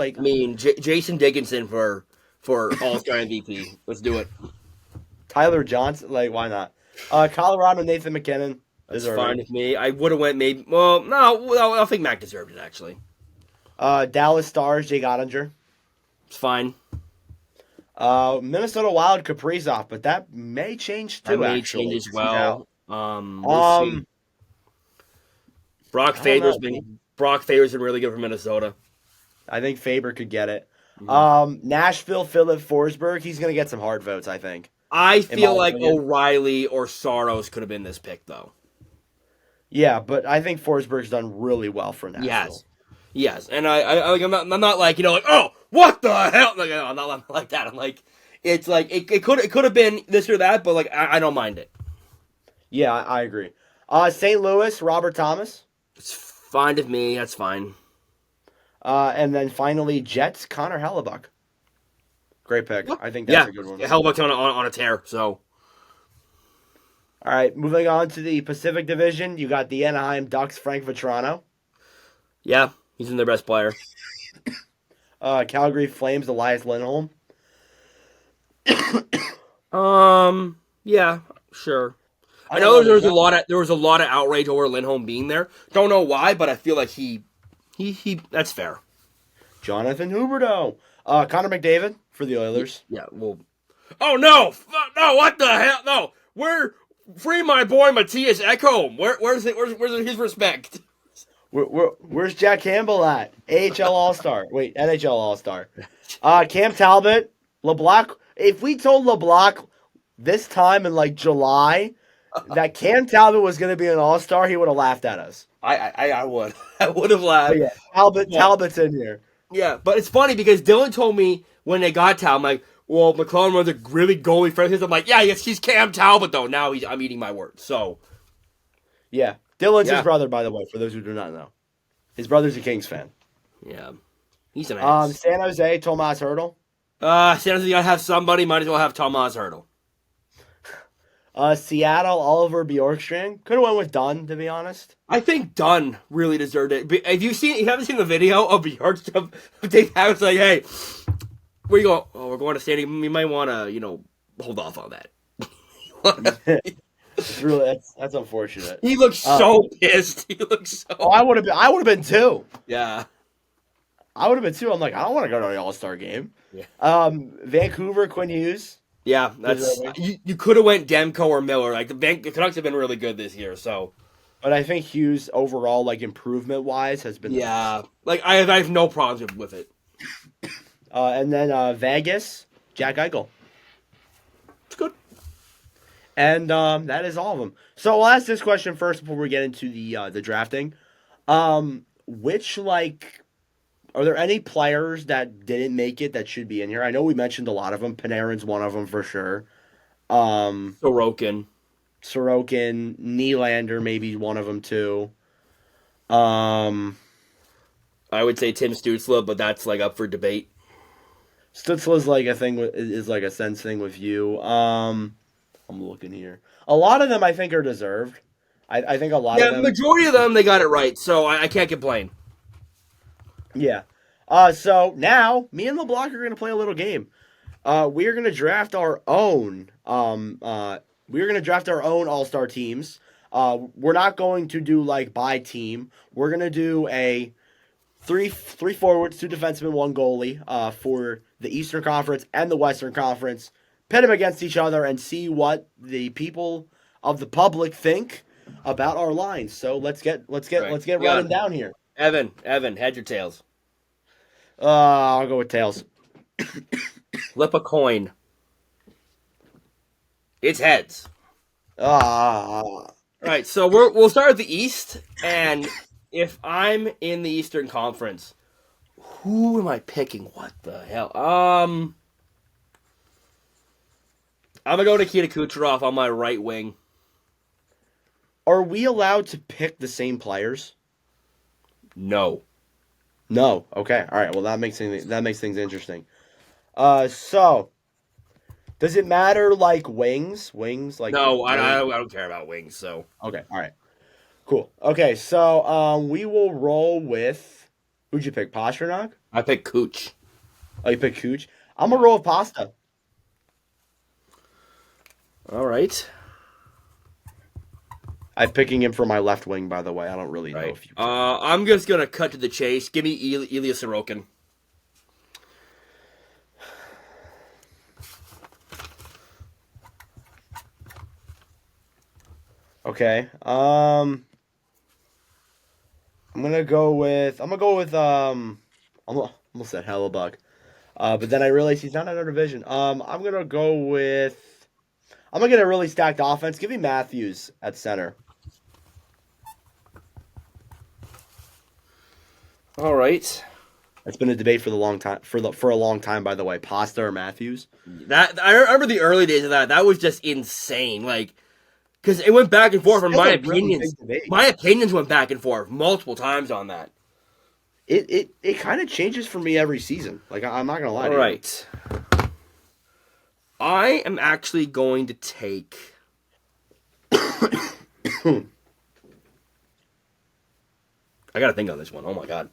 Jason Dickinson for All-Star MVP. Let's do it. Tyler Johnson, why not? Colorado, Nathan McKinnon. That's deserving. fine with me. I would have went maybe. Well, no, I think Mac deserved it actually. Dallas Stars, Jake Ottinger. It's fine. Minnesota Wild, Kaprizov, but that may change That too. may change Actually, as yeah. well. We'll see. I don't know. Brock Faber's been really good for Minnesota. I think Faber could get it. Mhm. Nashville, Philip Forsberg. He's gonna get some hard votes, I think. I In my feel like opinion. O'Reilly or Saros could have been this pick though. Yeah, but I think Forsberg's done really well for Nashville. Yes, and I'm not like like oh what the hell like I'm not like that. I'm like it's like it could have been this or that, but like I don't mind it. Yeah, I agree. St. Louis, Robert Thomas. It's fine with me. That's fine. And then finally, Jets, Connor Hellebuck. Great pick. Yeah. I think that's a good one. Hellbuck's on a tear. So All right, moving on to the Pacific Division, you got the Anaheim Ducks, Frank Vetrano. yeah, he's in their best player. Calgary Flames, Elias Lindholm. Yeah, sure. I don't know know, there was a lot of outrage over Lindholm being there. Don't know why, but I feel like he that's fair. Jonathan Huberdeau. Connor McDavid for the Oilers. Yeah, well. Oh no! No! What the hell? No! Free my boy Matthias Ekholm. Where's his respect? Where's Jack Campbell at? AHL All-Star. Wait, NHL All-Star. Cam Talbot, LeBlanc. If we told LeBlanc this time in like July that Cam Talbot was going to be an All-Star, he would have laughed at us. I would. I would have laughed. But yeah, Talbot's in here. Yeah, but it's funny because Dylan told me when they got Talbot, I'm like, well, McClellan runs a really goalie friend. I'm like, yeah, yes, he's Cam Talbot though. Now I'm eating my words. So Yeah. Dylan's his brother, by the way, for those who do not know. His brother's a Kings fan. yeah, he's an ass. San Jose, Tomas Hertl. San Jose gotta have somebody. Might as well have Tomas Hertl. Seattle, Oliver Bjorkstrand. Could have went with Dunn, to be honest. I think Dunn really deserved it. You haven't seen the video of Bjorkstrand? Dave Harris like, hey, where you going? Oh, we're going to stadium. You might want to, hold off on that. It's really that's unfortunate. He looks so pissed. He looks so. Oh, I would have been too. Yeah. I would have been too. I'm like, I don't want to go to the All-Star game. Yeah. Vancouver, Quinn Hughes. Yeah, that's you could have went Demko or Miller. Like the Canucks have been really good this year, so. But I think Hughes overall, like improvement wise, has been. Yeah, like I have no problems with it. And then Vegas, Jack Eichel. It's good. And that is all of them. So I'll ask this question first before we get into the drafting. Are there any players that didn't make it that should be in here? I know we mentioned a lot of them. Panarin's one of them for sure. Sorokin, Nylander, maybe one of them too. I would say Tim Stützle, but that's like up for debate. Stützle's like a thing is like a sense thing with you. I'm looking here. A lot of them I think are deserved. I think a lot of them. Yeah, majority of them they got it right, so I can't complain. Yeah. So now me and LeBlanc are going to play a little game. We are going to draft our own. We are going to draft our own All-Star teams. We're not going to do like by team. We're going to do a three forwards, 2 defensemen, 1 goalie for the Eastern Conference and the Western Conference. Pit them against each other and see what the people of the public think about our lines. So let's get running down here. Evan, heads or tails? I'll go with tails. Flip a coin. It's heads. All right, so we'll start with the East, and if I'm in the Eastern Conference, who am I picking? What the hell? I'm gonna go Nikita Kucherov on my right wing. Are we allowed to pick the same players? No. No. Okay. All right. Well, that makes things interesting. So does it matter like wings? Wings like no. I don't care about wings. So okay. All right. Cool. Okay. So we will roll with who'd you pick? Pasternak? I picked Cooch. Oh, you picked Cooch. I'm gonna roll with Pasta. All right. I'm picking him for my left wing, by the way. I don't really know Right. if you. I'm just gonna cut to the chase. Give me Ilya Sorokin. Okay. I almost said Hellebuck. But then I realized he's not in our division. I'm gonna go with. I'm gonna get a really stacked offense. Give me Matthews at center. All right. That's been a debate for the long time for a long time, by the way. Pasta or Matthews? That I remember the early days of that. That was just insane. Like, because it went back and forth. And Still a really big debate. my opinions went back and forth multiple times on that. It kind of changes for me every season. Like I'm not gonna lie All to right. I am actually going to take. you. I gotta think on this one. Oh my god.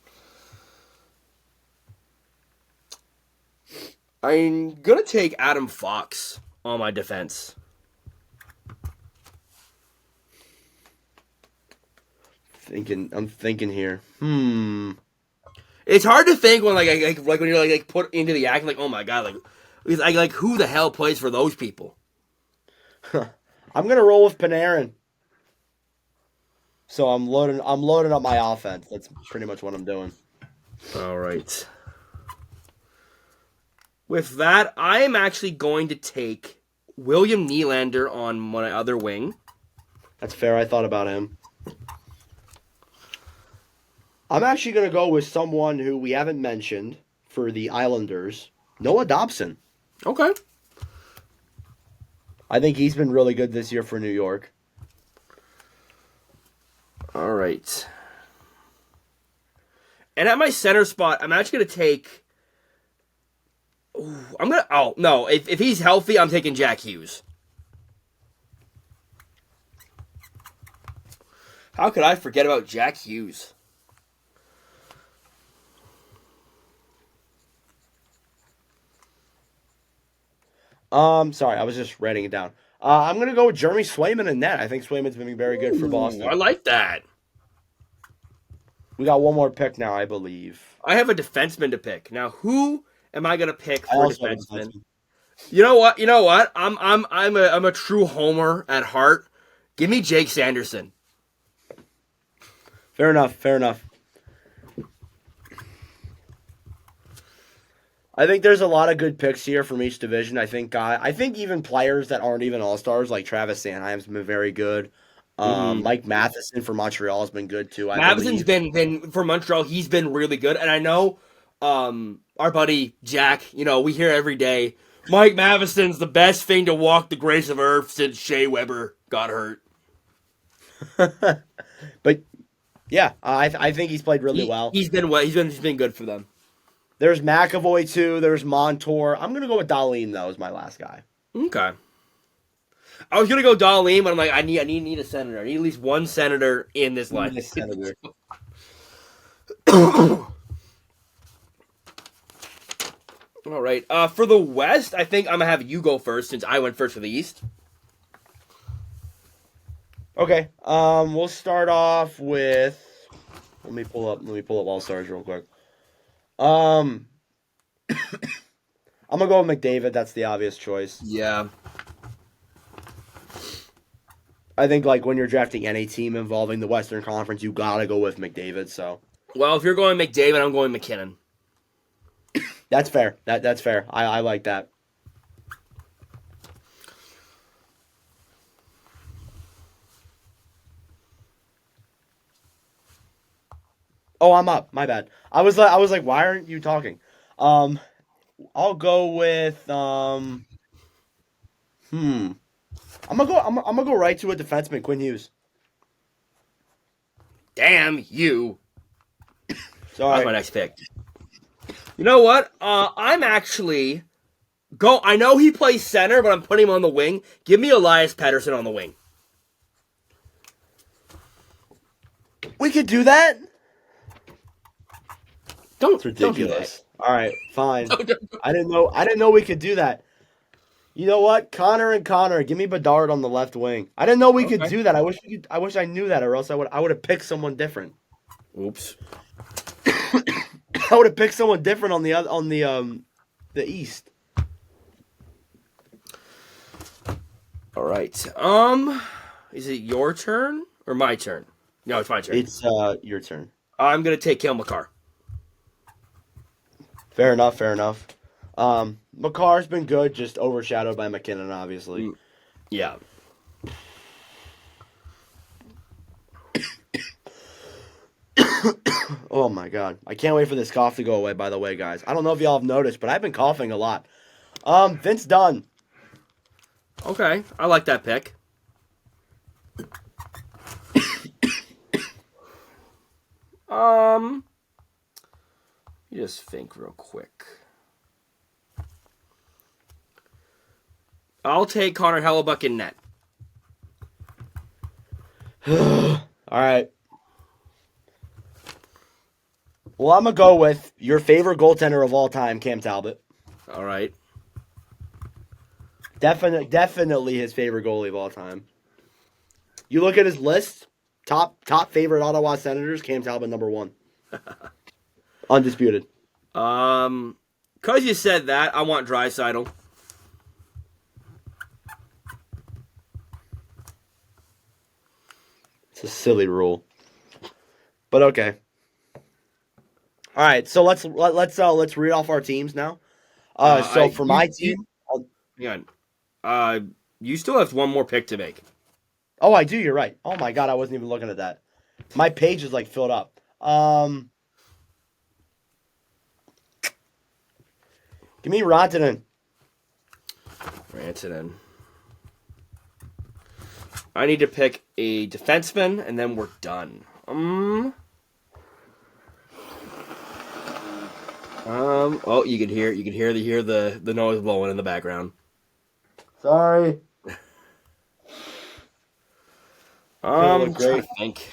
I'm gonna take Adam Fox on my defense. I'm thinking here. It's hard to think when like when you're like put into the act like, oh my god, like who the hell plays for those people? I'm gonna roll with Panarin. So I'm loading up my offense. That's pretty much what I'm doing. All right. With that, I am actually going to take William Nylander on my other wing. That's fair. I thought about him. I'm actually gonna go with someone who we haven't mentioned for the Islanders, Noah Dobson. Okay. I think he's been really good this year for New York. All right. And at my center spot, I'm actually going to take. Oh, no. If he's healthy, I'm taking Jack Hughes. How could I forget about Jack Hughes? Sorry, I was just writing it down. I'm gonna go with Jeremy Swayman in net. I think Swayman's been very good for Boston. I like that. We got one more pick now, I believe. I have a defenseman to pick. Now, who am I going to pick I for also have a defenseman? defenseman. You know what? I'm a true homer at heart. Give me Jake Sanderson. Fair enough. Fair enough. I think there's a lot of good picks here from each division. I think even players that aren't even all-stars like Travis Sanheim's been very good. Mike Matheson for Montreal has been good too. Matheson's been for Montreal. He's been really good, and I know our buddy Jack. You know, we hear every day. Mike Matheson's the best thing to walk the grace of earth since Shea Weber got hurt. But yeah, I think he's played really well. He's been good for them. There's McAvoy too. There's Montour. I'm gonna go with Dahlin though as my last guy. Okay. I was gonna go Dahlin, but I'm like, I need a senator. I need at least one senator in this line. All right. For the West, I think I'm gonna have you go first since I went first for the East. Okay. We'll start off with. Let me pull up All Stars real quick. I'm gonna go with McDavid. That's the obvious choice. Yeah. I think like when you're drafting any team involving the Western Conference, you gotta go with McDavid. So. Well, if you're going McDavid, I'm going McKinnon. That's fair. That's fair. I like that. Oh, I'm up. My bad. I was like, why aren't you talking? I'll go with I'm gonna go right to a defenseman, Quinn Hughes. Damn you. Sorry. That's my next pick. You know what? I'm actually I know he plays center, but I'm putting him on the wing. Give me Elias Pettersson on the wing. We could do that. Don't It's ridiculous. do that. All right, fine. I didn't know we could do that. You know what? Connor and Connor, give me Bedard on the left wing. I didn't know we could Okay. do that. I wish I knew that, or else I would have picked someone different. Oops. I would have picked someone different on the East. All right. Is it your turn or my turn? No, it's my turn. It's your turn. I'm gonna take Kale McCarr. Fair enough. Fair enough. McCarr's been good, just overshadowed by McKinnon, obviously. Yeah. Oh my god, I can't wait for this cough to go away. By the way, guys, I don't know if y'all have noticed, but I've been coughing a lot. Vince Dunn. Okay, I like that pick. You just think real quick. I'll take Connor Hellebuck in net. All right. Well, I'm gonna go with your favorite goaltender of all time, Cam Talbot. All right. Definitely his favorite goalie of all time. You look at his list, top favorite Ottawa Senators, Cam Talbot #1, undisputed. Cause you said that, I want Draisaitl. It's a silly rule, but okay. All right, so let's read off our teams now. For my team, Hang on. You still have one more pick to make. oh, I do. You're right. Oh my god, I wasn't even looking at that. My page is like filled up. Give me Rantanen. Rantanen. I need to pick a defenseman, and then we're done. Oh, you can hear the noise blowing in the background. Sorry. I'm trying to think.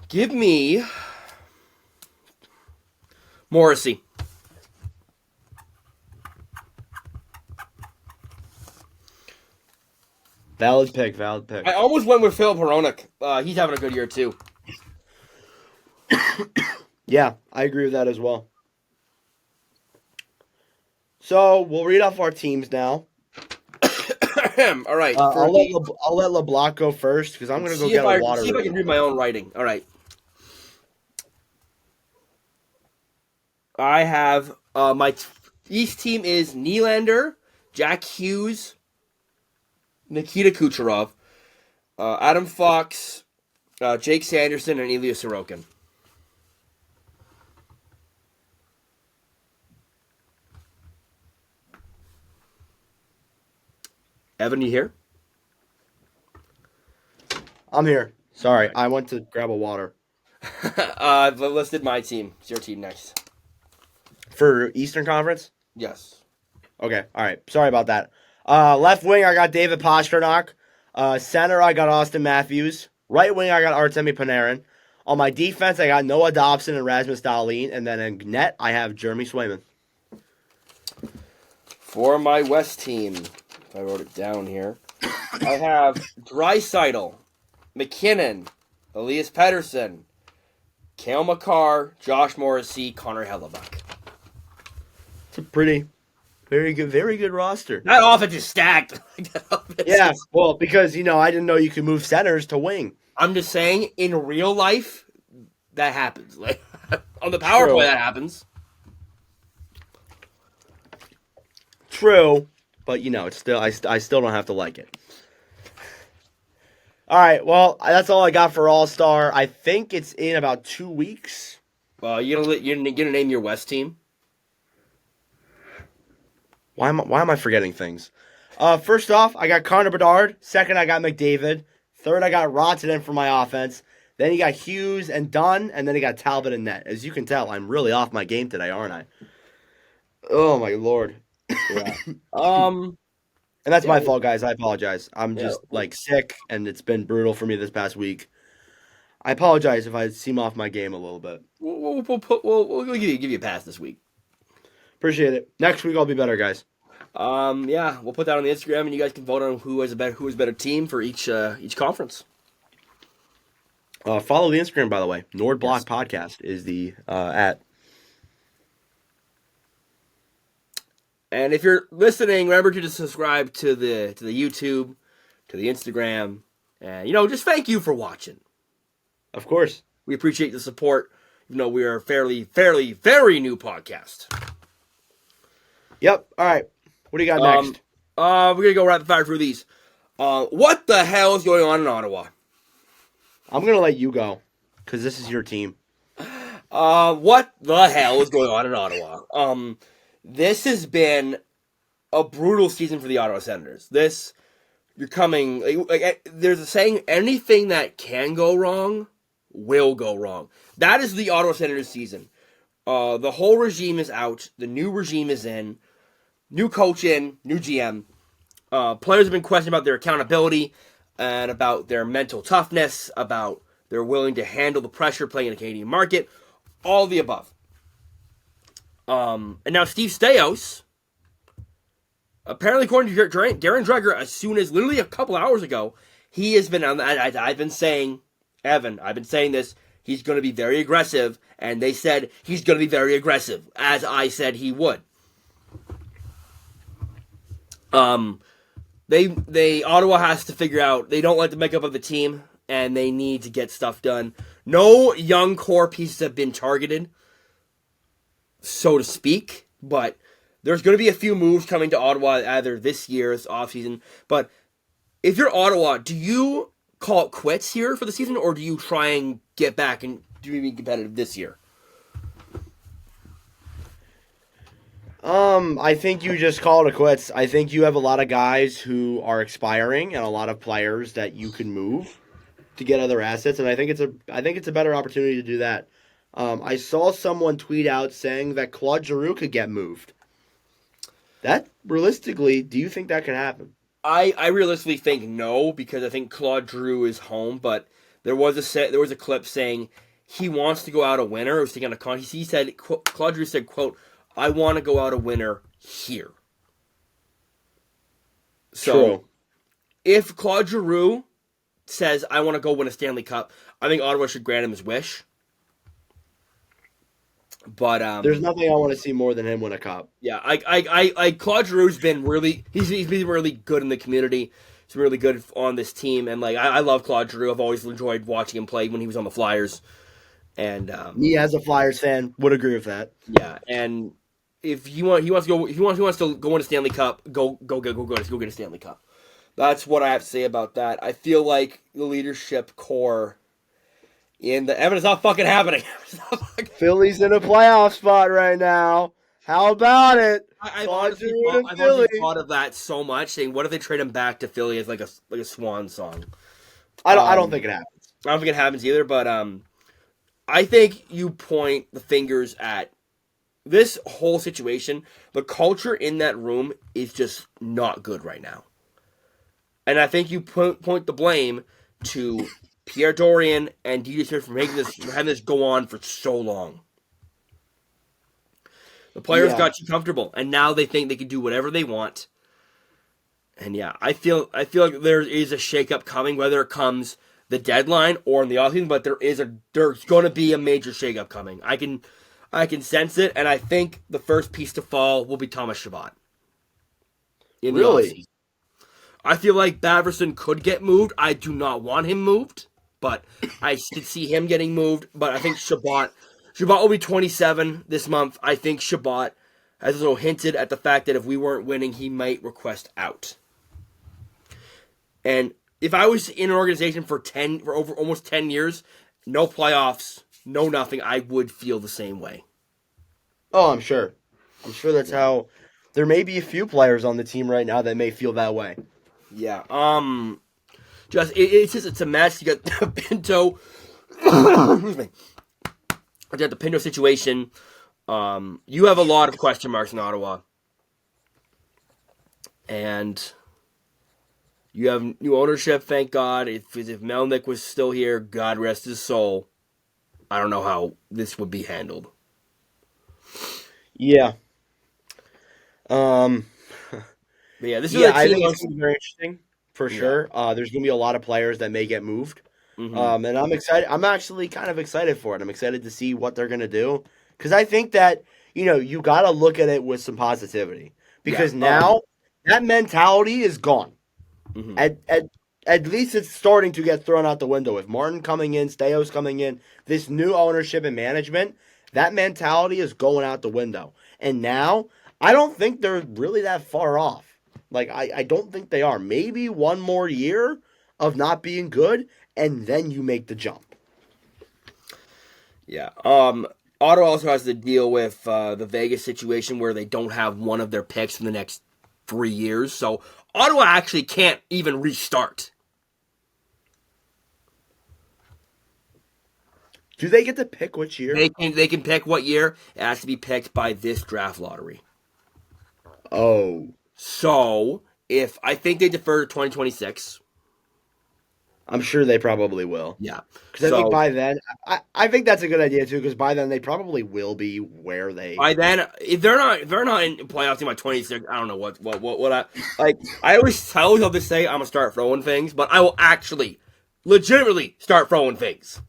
Give me Morrissey. Valid pick. I almost went with Philip Hronek. He's having a good year too. Yeah, I agree with that as well. So we'll read off our teams now. All right. I'll let LeBlanc go first because I'm going to go get a water. See if I can read my own writing. All right. I have my East team is Nylander, Jack Hughes, Nikita Kucherov, Adam Fox, Jake Sanderson, and Ilya Sorokin. Evan, you here? I'm here. Sorry, I went to grab a water. I've listed my team. It's your team next. For Eastern Conference? Yes. Okay, all right. Sorry about that. Left wing, I got David Pastrnak. Center, I got Austin Matthews. Right wing, I got Artemi Panarin. On my defense, I got Noah Dobson and Rasmus Dahlin. And then in net, I have Jeremy Swayman. For my West team, if I wrote it down here, I have Draisaitl, McKinnon, Elias Pettersson, Cale McCarr, Josh Morrissey, Connor Hellebuck. It's a very good roster. That offense is stacked. Yeah, well, because, I didn't know you could move centers to wing. I'm just saying, in real life, that happens. Like on the power play, that happens. True, but it's still I still don't have to like it. All right, well, that's all I got for All Star. I think it's in about 2 weeks. You're gonna name your West team. Why am I forgetting things? First off, I got Connor Bedard. Second, I got McDavid. Third, I got Rantanen for my offense. Then you got Hughes and Dunn, and then you got Talbot and net. As you can tell, I'm really off my game today, aren't I? Oh my lord. Yeah. And that's Yeah, my fault, guys. I apologize. I'm yeah. just sick, and it's been brutal for me this past week. I apologize if I seem off my game a little bit. We'll give you a pass this week. Appreciate it. Next week I'll be better, guys. Yeah, we'll put that on the Instagram, and you guys can vote on who is a better team for each conference. Follow the Instagram, by the way. Nordblock Yes. Podcast is the at. And if you're listening, remember to just subscribe to the YouTube, to the Instagram, and just thank you for watching. Of course. We appreciate the support, even though we are a very new podcast. Yep. All right. What do you got next? We're gonna go rapid fire through these. What the hell is going on in Ottawa? I'm gonna let you go because this is your team. What the hell is going on in Ottawa? This has been a brutal season for the Ottawa Senators. You're coming, there's a saying, anything that can go wrong will go wrong. That is the Ottawa Senators season. The whole regime is out. The new regime is in. New coach in. New GM. Players have been questioning about their accountability and about their mental toughness, about they're willing to handle the pressure playing in the Canadian market. All the above. And now Steve Staios, apparently according to Darren Dreger, as soon as literally a couple hours ago, he has been on. I've been saying, Evan, I've been saying this. He's going to be very aggressive, and they said he's going to be very aggressive, as I said he would. Ottawa has to figure out they don't like the makeup of the team, and they need to get stuff done. No young core pieces have been targeted, so to speak, but there's going to be a few moves coming to Ottawa either this year, this offseason. But if you're Ottawa, do you call it quits here for the season, or do you try and get back and be competitive this year? I think you just call it quits. I think you have a lot of guys who are expiring and a lot of players that you can move to get other assets, and I think it's a better opportunity to do that. I saw someone tweet out saying that Claude Giroux could get moved. That realistically, do you think that could happen? I realistically think no, because I think Claude Giroux is home, but there was a clip saying he wants to go out a winner. It was taking a he said Claude Giroux said, quote, "I want to go out a winner here." So True. if Claude Giroux says, "I want to go win a Stanley Cup," I think Ottawa should grant him his wish. But there's nothing I want to see more than him win a cup. Yeah, Claude Giroux's been he's been really good in the community. He's really good on this team, and I love Claude Giroux. I've always enjoyed watching him play when he was on the Flyers. And me as a Flyers fan would agree with that. Yeah, and if he wants to go win a Stanley Cup, go get a Stanley Cup. That's what I have to say about that. I feel like the leadership core in the Evan is not fucking happening. Philly's in a playoff spot right now. How about it? I've honestly thought of that so much. Saying, what if they trade him back to Philly as like a swan song? I don't think it happens. I don't think it happens either. But I think you point the fingers at this whole situation. The culture in that room is just not good right now, and I think you point the blame to Pierre Dorian and DJ Smith for having this go on for so long. The players got too comfortable, and now they think they can do whatever they want. And yeah, I feel like there is a shakeup coming, whether it comes the deadline or in the offseason. But there's going to be a major shakeup coming. I can sense it, and I think the first piece to fall will be Thomas Chabot. Really? I feel like Baverson could get moved. I do not want him moved, but I could see him getting moved. But I think Chabot will be 27 this month. I think Chabot has also hinted at the fact that if we weren't winning, he might request out. And if I was in an organization for over almost 10 years, no playoffs, no nothing, I would feel the same way. Oh, I'm sure. I'm sure that's how. There may be a few players on the team right now that may feel that way. Yeah. It's a mess. You got the Pinto. Excuse me. You got the Pinto situation. You have a lot of question marks in Ottawa, and You have new ownership, thank God. If Melnick was still here, God rest his soul, I don't know how this would be handled. Yeah. Um. But yeah, this is a Yeah, I team. think it's going to be very interesting for Yeah. sure. There's going to be a lot of players that may get moved. Hmm. And I'm excited. I'm actually kind of excited for it. I'm excited to see what they're going to do because I think that you got to look at it with some positivity Yeah. because now that mentality is gone. Mhm. At least it's starting to get thrown out the window. With Martin coming in, Steos coming in, this new ownership and management, that mentality is going out the window. And now I don't think they're really that far off. Like I don't think they are. Maybe one more year of not being good, and then you make the jump. Yeah. Ottawa also has to deal with the Vegas situation where they don't have one of their picks in the next 3 years. So Ottawa actually can't even restart. Do they get to pick which year? They can pick what year. It has to be picked by this draft lottery. Oh, So if I think they defer to 2026. I'm sure they probably will. Yeah. Because I think So by then, I think that's a good idea too. Because by then they probably will be where they. by then, if they're not in playoff team by 26, I don't know what I like. I always have to say I'm gonna start throwing things, but I will actually, legitimately start throwing things.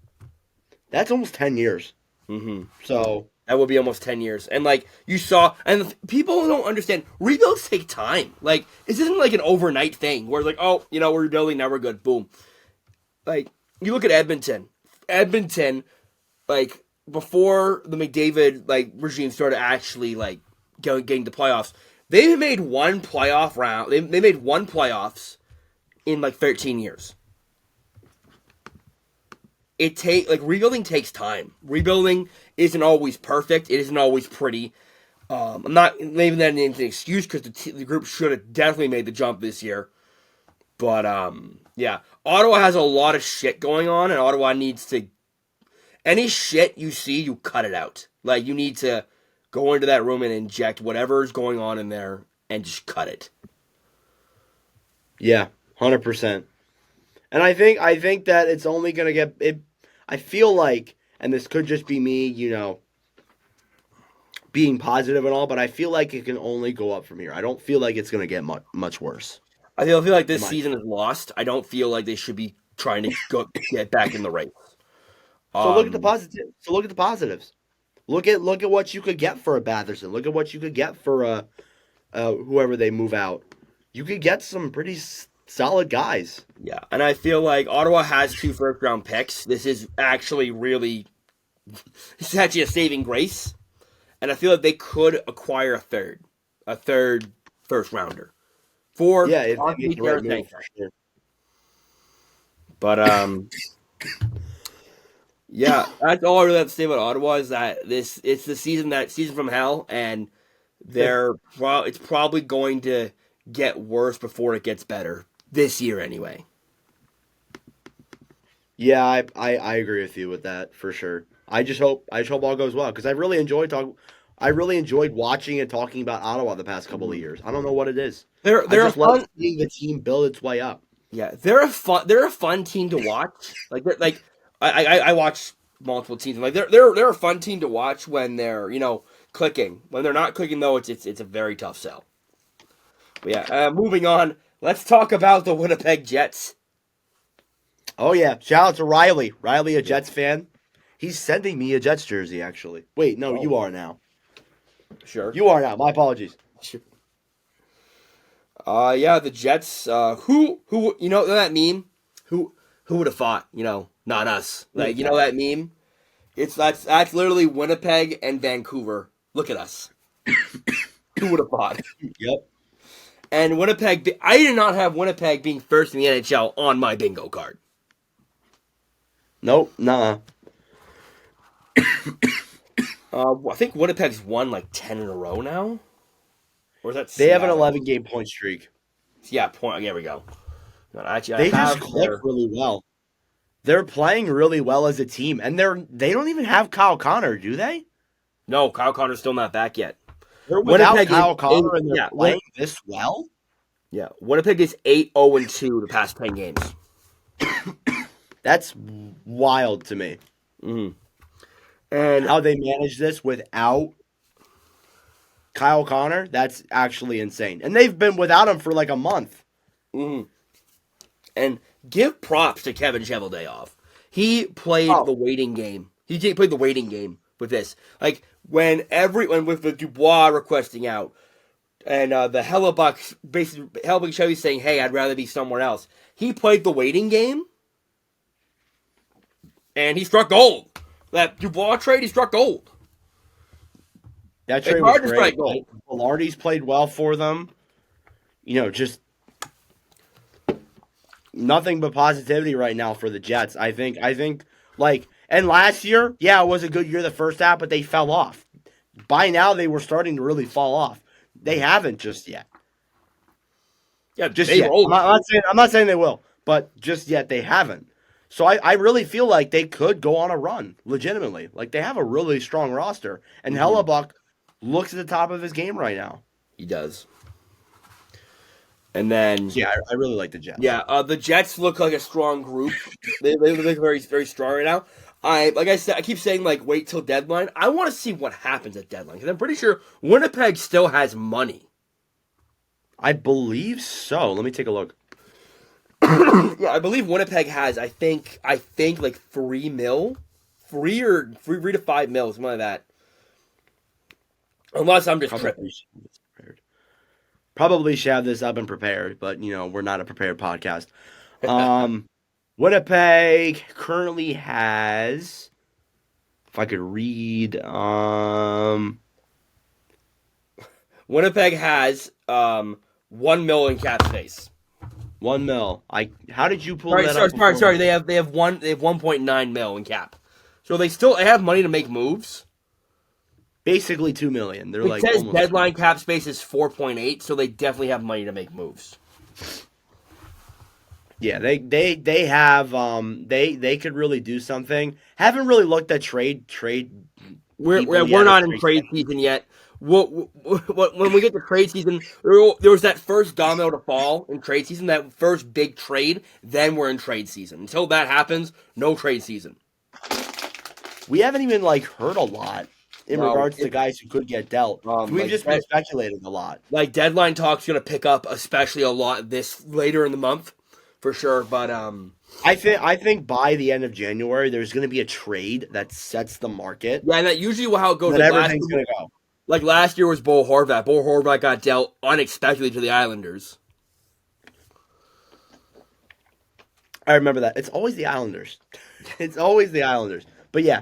That's almost 10 years. Mm-hmm. So That will be almost 10 years, and like you saw, and people don't understand rebuilds take time. Like this isn't like an overnight thing where like we're rebuilding now we're good, boom. Like you look at Edmonton, like before the McDavid like regime started actually like getting the playoffs, they made one playoff round. They made one playoffs in like 13 years. Rebuilding takes time. Rebuilding isn't always perfect. It isn't always pretty. I'm not leaving that as an excuse because the group should have definitely made the jump this year. But yeah, Ottawa has a lot of shit going on, and Ottawa needs to. Any shit you see, you cut it out. Like you need to go into that room and inject whatever's going on in there and just cut it. yeah, 100%. And I think that it's only gonna get it. I feel like, and this could just be me, being positive and all, but I feel like it can only go up from here. I don't feel like it's gonna get much worse. I feel like In this my season is lost. I don't feel like they should be trying to get back in the race. So look at the Um, positive. So look at the positives. Look at what you could get for a Batherson. Look at what you could get for whoever they move out. You could get some pretty solid guys. yeah, and I feel like Ottawa has 2 first-round picks. This is actually a saving grace, and I feel like they could acquire a third first rounder for Yeah, if they possibly make the right move Tarasenko. for sure. But yeah, that's all I really have to say about Ottawa is that it's the season from hell, and it's probably going to get worse before it gets better this year anyway. Yeah, I agree with you with that for sure. I just hope all goes well because I really enjoyed watching and talking about Ottawa the past couple of Mhm. years. I don't know what it is. They're I they're a just love fun seeing the team build its way up. Yeah, they're a fun team to watch. I watch multiple teams. Like they're a fun team to watch when they're clicking. When they're not clicking though, it's a very tough sell. But yeah, moving on. Let's talk about the Winnipeg Jets. Oh yeah, shout out to Riley. Riley, a Jets fan. He's sending me a Jets jersey actually. Wait, no, Oh, you are now. sure. You are now. My apologies. Sure. Yeah, the Jets. Who that meme? Who would have thought? Not us. Like that meme. That's literally Winnipeg and Vancouver. Look at us. Who would have thought? Yep. And Winnipeg. I did not have Winnipeg being first in the NHL on my bingo card. Nope. Nah. I think Winnipeg's won like 10 in a row now. Or is that They have an Seattle? 11 game point streak. Yeah, point. There we go. No, actually, I They just have click their. really well. They're playing really well as a team, and they don't even have Kyle Connor, do they? No, Kyle Connor's still not back yet. They're without Winnipeg Kyle Connor, and they're yeah, playing this well. Yeah, Winnipeg is 8-0-2 the past 10 games. That's wild to me. Mm-hmm. And how they manage this without Kyle Connor, that's actually insane. And they've been without him for like a month. mm-hmm. And give props to Kevin Cheveldayoff. He played the waiting game. He played the waiting game with this. Like when with the Dubois requesting out, and the Hellebuck Chevy saying, "Hey, I'd rather be somewhere else." He played the waiting game, and he struck gold. That Dubois trade, he struck gold. That trade was great. Velarde's played well for them. Just nothing but positivity right now for the Jets. I think, and last year, yeah, it was a good year the first half, but they fell off. By now, they were starting to really fall off. They haven't just yet. Yeah, just yet. I'm not saying they will, but just yet they haven't. So I really feel like they could go on a run, legitimately. Like they have a really strong roster, and Hellebuck looks at the top of his game right now. He does. And then I really like the Jets. Yeah, the Jets look like a strong group. they look very, very strong right now. I keep saying wait till deadline. I want to see what happens at deadline because I'm pretty sure Winnipeg still has money. I believe so. Let me take a look. Yeah, I believe Winnipeg has. I think like $3 million, $3 to $5 million, something like that. Unless I'm just tripping. Probably should have this up and prepared, but we're not a prepared podcast. Winnipeg currently has, if I could read, Winnipeg has $1 million cap space. $1 million. How did you pull that up? Sorry. They have 1.9 million in cap. So they have money to make moves. Basically $2 million. It says deadline cap space is 4.8, so they definitely have money to make moves. Yeah, they have they could really do something. Haven't really looked at trade. We're not in trade season yet. When we get to trade season, there was that first domino to fall in trade season, that first big trade. Then we're in trade season. Until that happens, no trade season. We haven't even heard a lot in regards to guys who could get dealt. We've just been speculating a lot. Deadline talk's going to pick up, especially a lot this later in the month, for sure. But I think by the end of January, there's going to be a trade that sets the market. Yeah, and that usually how it goes. Everything's going to go. Like last year was Bo Horvat. Bo Horvat got dealt unexpectedly to the Islanders. I remember that. It's always the Islanders. But yeah,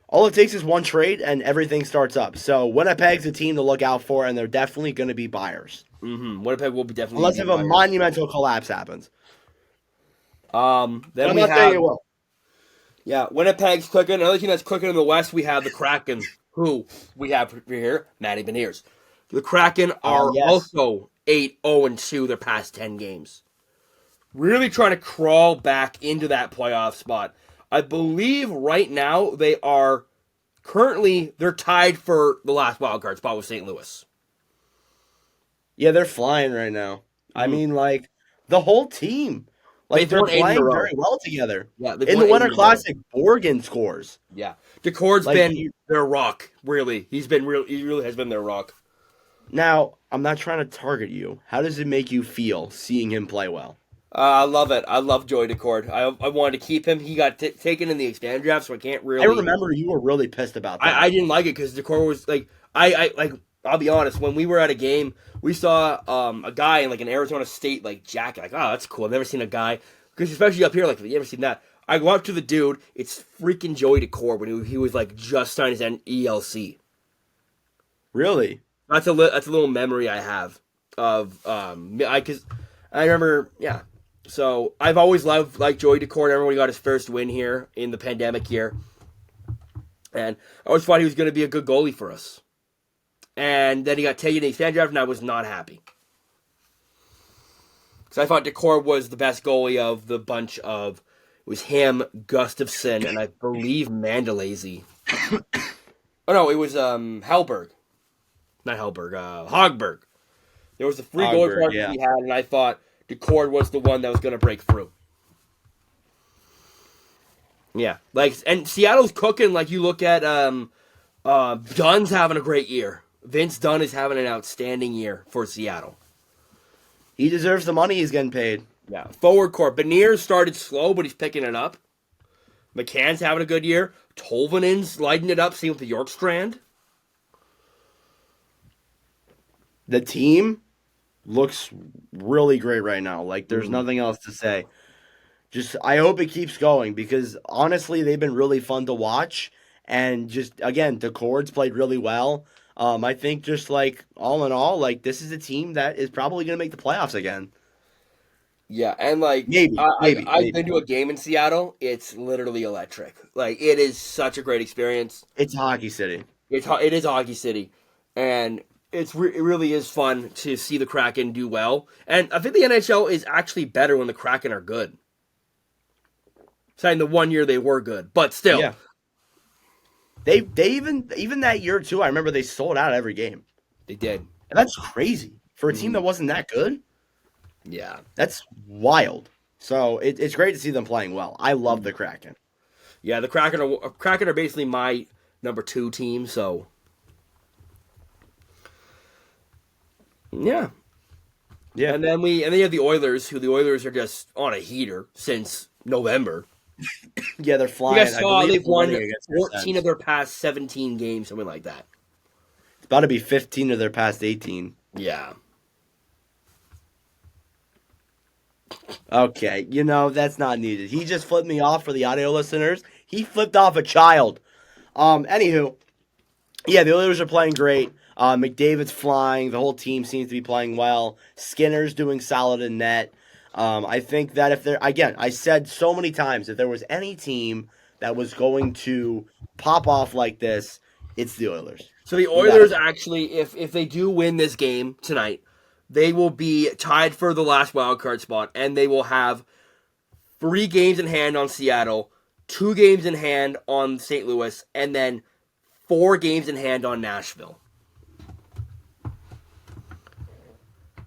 all it takes is one trade and everything starts up. So Winnipeg's a team to look out for, and they're definitely going to be buyers. Mm-hmm. Winnipeg will be definitely unless if a monumental collapse happens. Then I'm not saying it will. Yeah, Winnipeg's cooking. Another team that's cooking in the West, we have the Kraken, who we have here, Matty Beniers. The Kraken are also 8-0-2 their past 10 games. Really trying to crawl back into that playoff spot. I believe right now they're tied for the last wildcard spot with St. Louis. Yeah, they're flying right now. Mm-hmm. I mean, the whole team. They're playing very well together. Yeah, in the Winter Classic, Borgen scores. Yeah, Decord's been their rock. Really, he really has been their rock. Now, I'm not trying to target you. How does it make you feel seeing him play well? I love it. I love Joey Decord. I wanted to keep him. He got taken in the expand draft, so I can't really. I remember you were really pissed about that. I didn't like it because Decord was I'll be honest. When we were at a game, we saw a guy in an Arizona State jacket. Oh, that's cool. I've never seen a guy, because especially up here, you ever seen that? I go up to the dude. It's freaking Joey Decord when he was just signed his ELC. Really? That's a little memory I have of because I remember So I've always loved Joey Decord. I remember when he got his first win here in the pandemic year, and I always thought he was going to be a good goalie for us. And then he got taken in the expand draft, and I was not happy. Because I thought Decord was the best goalie of the bunch of... It was him, Gustafsson, and I believe Mandalese. Oh, no, it was Hellberg. Not Hellberg, Hogberg. There was a free goal Ogberg, card yeah. we had, and I thought DeCord was the one that was going to break through. Yeah, and Seattle's cooking. Like you look at Dunn's having a great year. Vince Dunn is having an outstanding year for Seattle. He deserves the money he's getting paid. Yeah, forward court. Beniers started slow, but he's picking it up. McCann's having a good year. Tolvanen's lighting it up. Same with the Yorkstrand. The team looks really great right now. Like, there's nothing else to say. Just, I hope it keeps going because, honestly, they've been really fun to watch. And just, again, the Cords played really well. I think just, like, all in all, like, this is a team that is probably going to make the playoffs again. Yeah, and like Maybe. I've been to a game in Seattle. It's literally electric. Like it is such a great experience. It's Hockey City. It is Hockey City, and it really is fun to see the Kraken do well. And I think the NHL is actually better when the Kraken are good. Saying the 1 year they were good, but still, Yeah. They even that year too. I remember they sold out every game. they did. And that's crazy for a team that wasn't that good. Yeah, That's wild. So it's great to see them playing well. I love the Kraken. yeah. The Kraken are basically my number 2 team. So yeah. Yeah. And then you have the Oilers, who the Oilers are just on a heater since November. Yeah, they're You flying. guys saw they've won against 14 of their past 17 games, something like that. It's about to be 15 of their past 18. Yeah. Okay, that's not needed. He just flipped me off for the audio listeners. He flipped off a child. Anywho, yeah, the Oilers are playing great. McDavid's flying. The whole team seems to be playing well. Skinner's doing solid in net. I think that if there, again, I said so many times, if there was any team that was going to pop off like this, it's the Oilers. So the Oilers actually, if they do win this game tonight, they will be tied for the last wild card spot, and they will have 3 games in hand on Seattle, 2 games in hand on St. Louis, and then 4 games in hand on Nashville.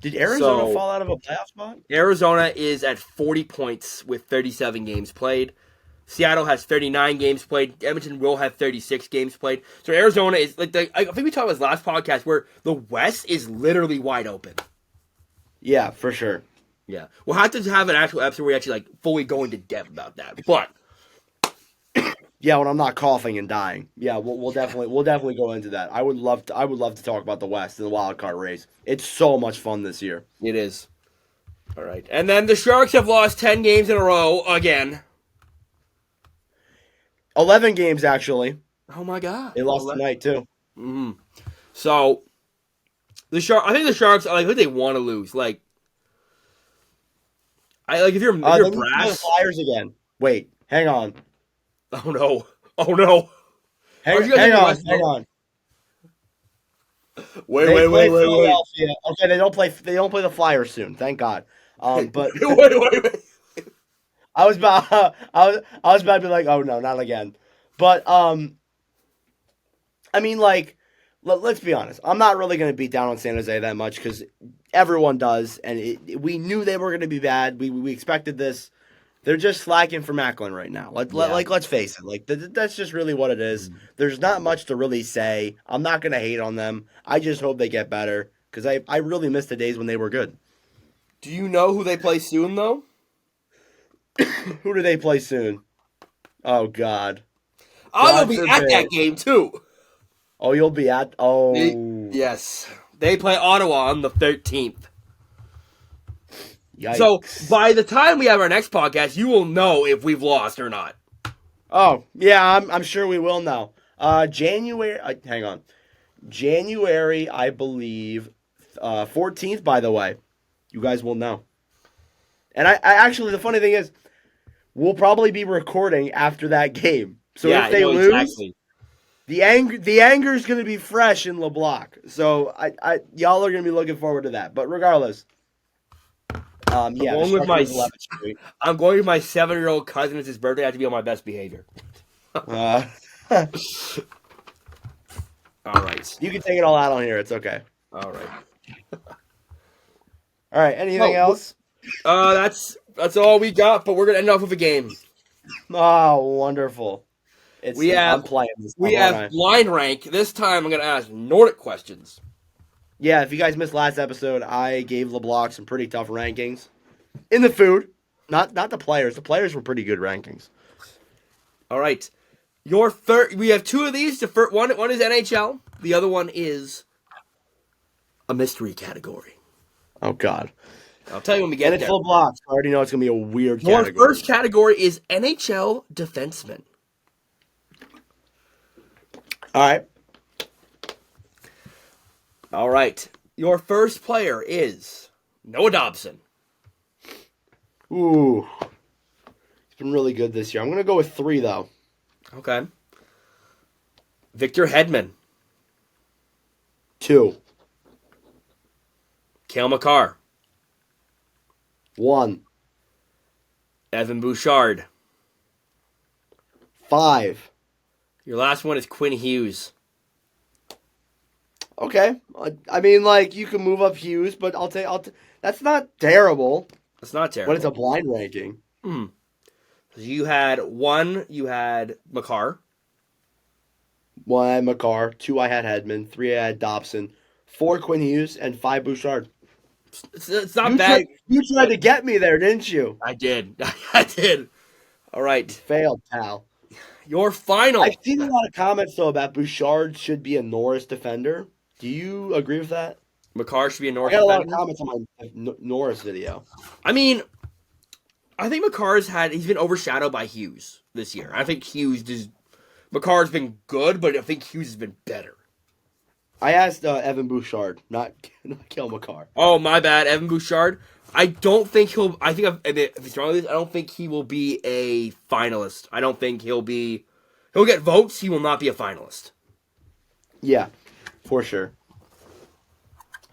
Did Arizona fall out of a playoff spot? Arizona is at 40 points with 37 games played. Seattle has 39 games played. Edmonton will have 36 games played. So Arizona is I think we talked about this last podcast where the West is literally wide open. Yeah, for sure. Yeah, we'll have to have an actual episode where we actually fully go into depth about that. But yeah, when I'm not coughing and dying. Yeah, we'll definitely go into that. I would love to talk about the West and the wild card race. It's so much fun this year. it is. All right, and then the Sharks have lost 10 games in a row again. 11 games actually. Oh my God, They lost tonight too. Mm-hmm. So I think the Sharks. I think they want to lose. If you're The brass. Flyers again. Wait, hang on. Oh no! Oh no! Hang on. Wait. Philadelphia. Okay, they don't play the Flyers soon. Thank God. But wait. I was about to be like, oh no, not again. But I mean, like, let's be honest. I'm not really going to beat down on San Jose that much because everyone does, and we knew they were going to be bad. We expected this. They're just slacking for Macklin right now. Let's face it. That's just really what it is. There's not much to really say. I'm not going to hate on them. I just hope they get better because I really miss the days when they were good. Do you know who they play soon, though? Who do they play soon? Oh, God. I'll be at that game, too. Oh, you'll be at... Oh. Yes. They play Ottawa on the 13th. Yikes. So, by the time we have our next podcast, you will know if we've lost or not. Oh, yeah, I'm sure we will now. January... hang on. January, I believe, 14th, by the way. You guys will know. And I actually, the funny thing is, we'll probably be recording after that game. So if they lose, exactly. the anger is going to be fresh in LeBlanc. So y'all are going to be looking forward to that. But regardless, I'm going with my 7-year-old cousin. It's his birthday. I have to be on my best behavior. all right. You can take it all out on here. It's okay. All right. All right. Anything Oh, else? that's all we got. But we're gonna end off with a game. Oh, wonderful. We have I'm playing this we time, aren't have I? blind rank. This time I'm gonna ask Nordic questions. Yeah. If you guys missed last episode, I gave LeBlanc some pretty tough rankings in the food. Not the players. The players were pretty good rankings. All right, your third. We have two of these. The first one is NHL. The other one is a mystery category. Oh God. I'll tell you when we And get it's there. LeBlanc. So I already know it's gonna be a weird Your category. first category is NHL defenseman. All right. All right. Your first player is Noah Dobson. Ooh. He's been really good this year. I'm gonna go with 3 though. Okay. Victor Hedman. 2. Cale Makar. 1. Evan Bouchard. 5. Your last one is Quinn Hughes. Okay. I mean, like you can move up Hughes, but that's not terrible. That's not terrible. But it's a blind ranking. You had Makar. 1 I had Makar, 2 I had Hedman, 3 I had Dobson, 4 Quinn Hughes, and 5 Bouchard. It's not bad. You tried to get me there, didn't you? I did. I did. All right. Failed, pal. Your final. I've seen a lot of comments though about Bouchard should be a Norris defender. Do you agree with that? Makar should be a I North got a lot of defender. comments on my Norris video. I mean, I think he's been overshadowed by Hughes this year. I think Makar's been good, but I think Hughes has been better. I asked Evan Bouchard, not Cale Makar. Oh, my bad. Evan Bouchard. I don't think he'll. I think if he's wrong with this, I don't think he will be a finalist. I don't think he'll be. He'll get votes. He will not be a finalist. Yeah, for sure.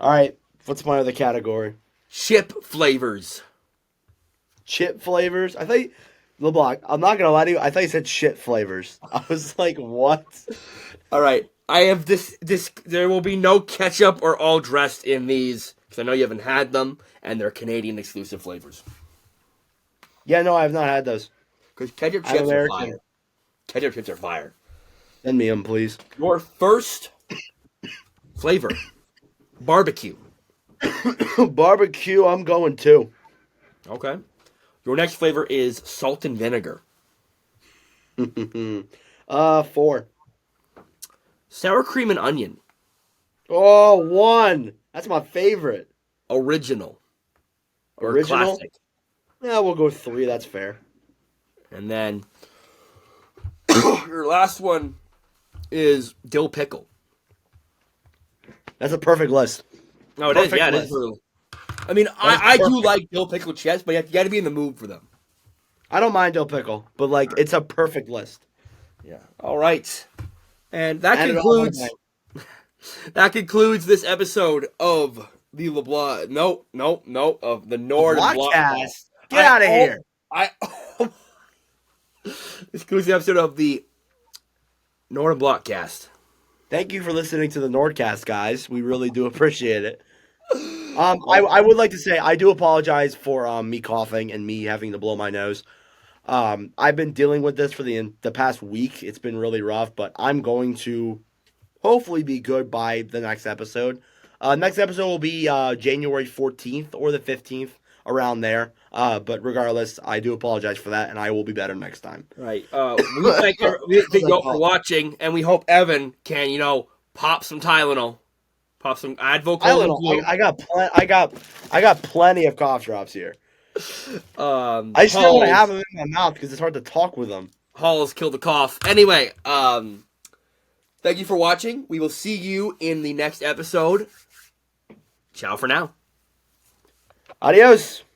All right, what's my other category? Chip flavors. Chip flavors. I thought LeBlanc. I'm not gonna lie to you. I thought you said shit flavors. I was like, what? All right. I have this. There will be no ketchup or all dressed in these because I know you haven't had them, and they're Canadian exclusive flavors. Yeah, no, I have not had those. Because ketchup I'm chips are American. fire. Ketchup chips are fire. Send me them, please. Your first flavor, barbecue. Barbecue. I'm going too. Okay. Your next flavor is salt and vinegar. 4. Sour cream and onion. Oh, 1. That's my favorite. Original. Or Original? classic. Yeah, we'll go 3. That's fair. And then your last one is dill pickle. That's a perfect list. No, it is. Perfect Yeah, it list. is. Really. I mean, I do like dill pickle chips, but you got to be in the mood for them. I don't mind dill pickle, but like it's a perfect list. Yeah. All right. And that Add it all concludes in. that concludes this episode of the LeBlanc. No, of the Nord and Blanc Podcast. Get out of here. This concludes the episode of the Nord and Blanc cast. Thank you for listening to the Nordcast, guys. We really do appreciate it. I would like to say I do apologize for me coughing and me having to blow my nose. I've been dealing with this for the past week. It's been really rough, but I'm going to hopefully be good by the next episode. Next episode will be January 14th or the 15th, around there. But regardless, I do apologize for that, and I will be better next time. Right. We thank you for watching, and we hope Evan can, pop some Tylenol. Pop some Advil. Tylenol. I got plenty of cough drops here. I still want to have them in my mouth because it's hard to talk with them. Halls kill the cough. Anyway, thank you for watching. We will see you in the next episode. Ciao for now. Adios.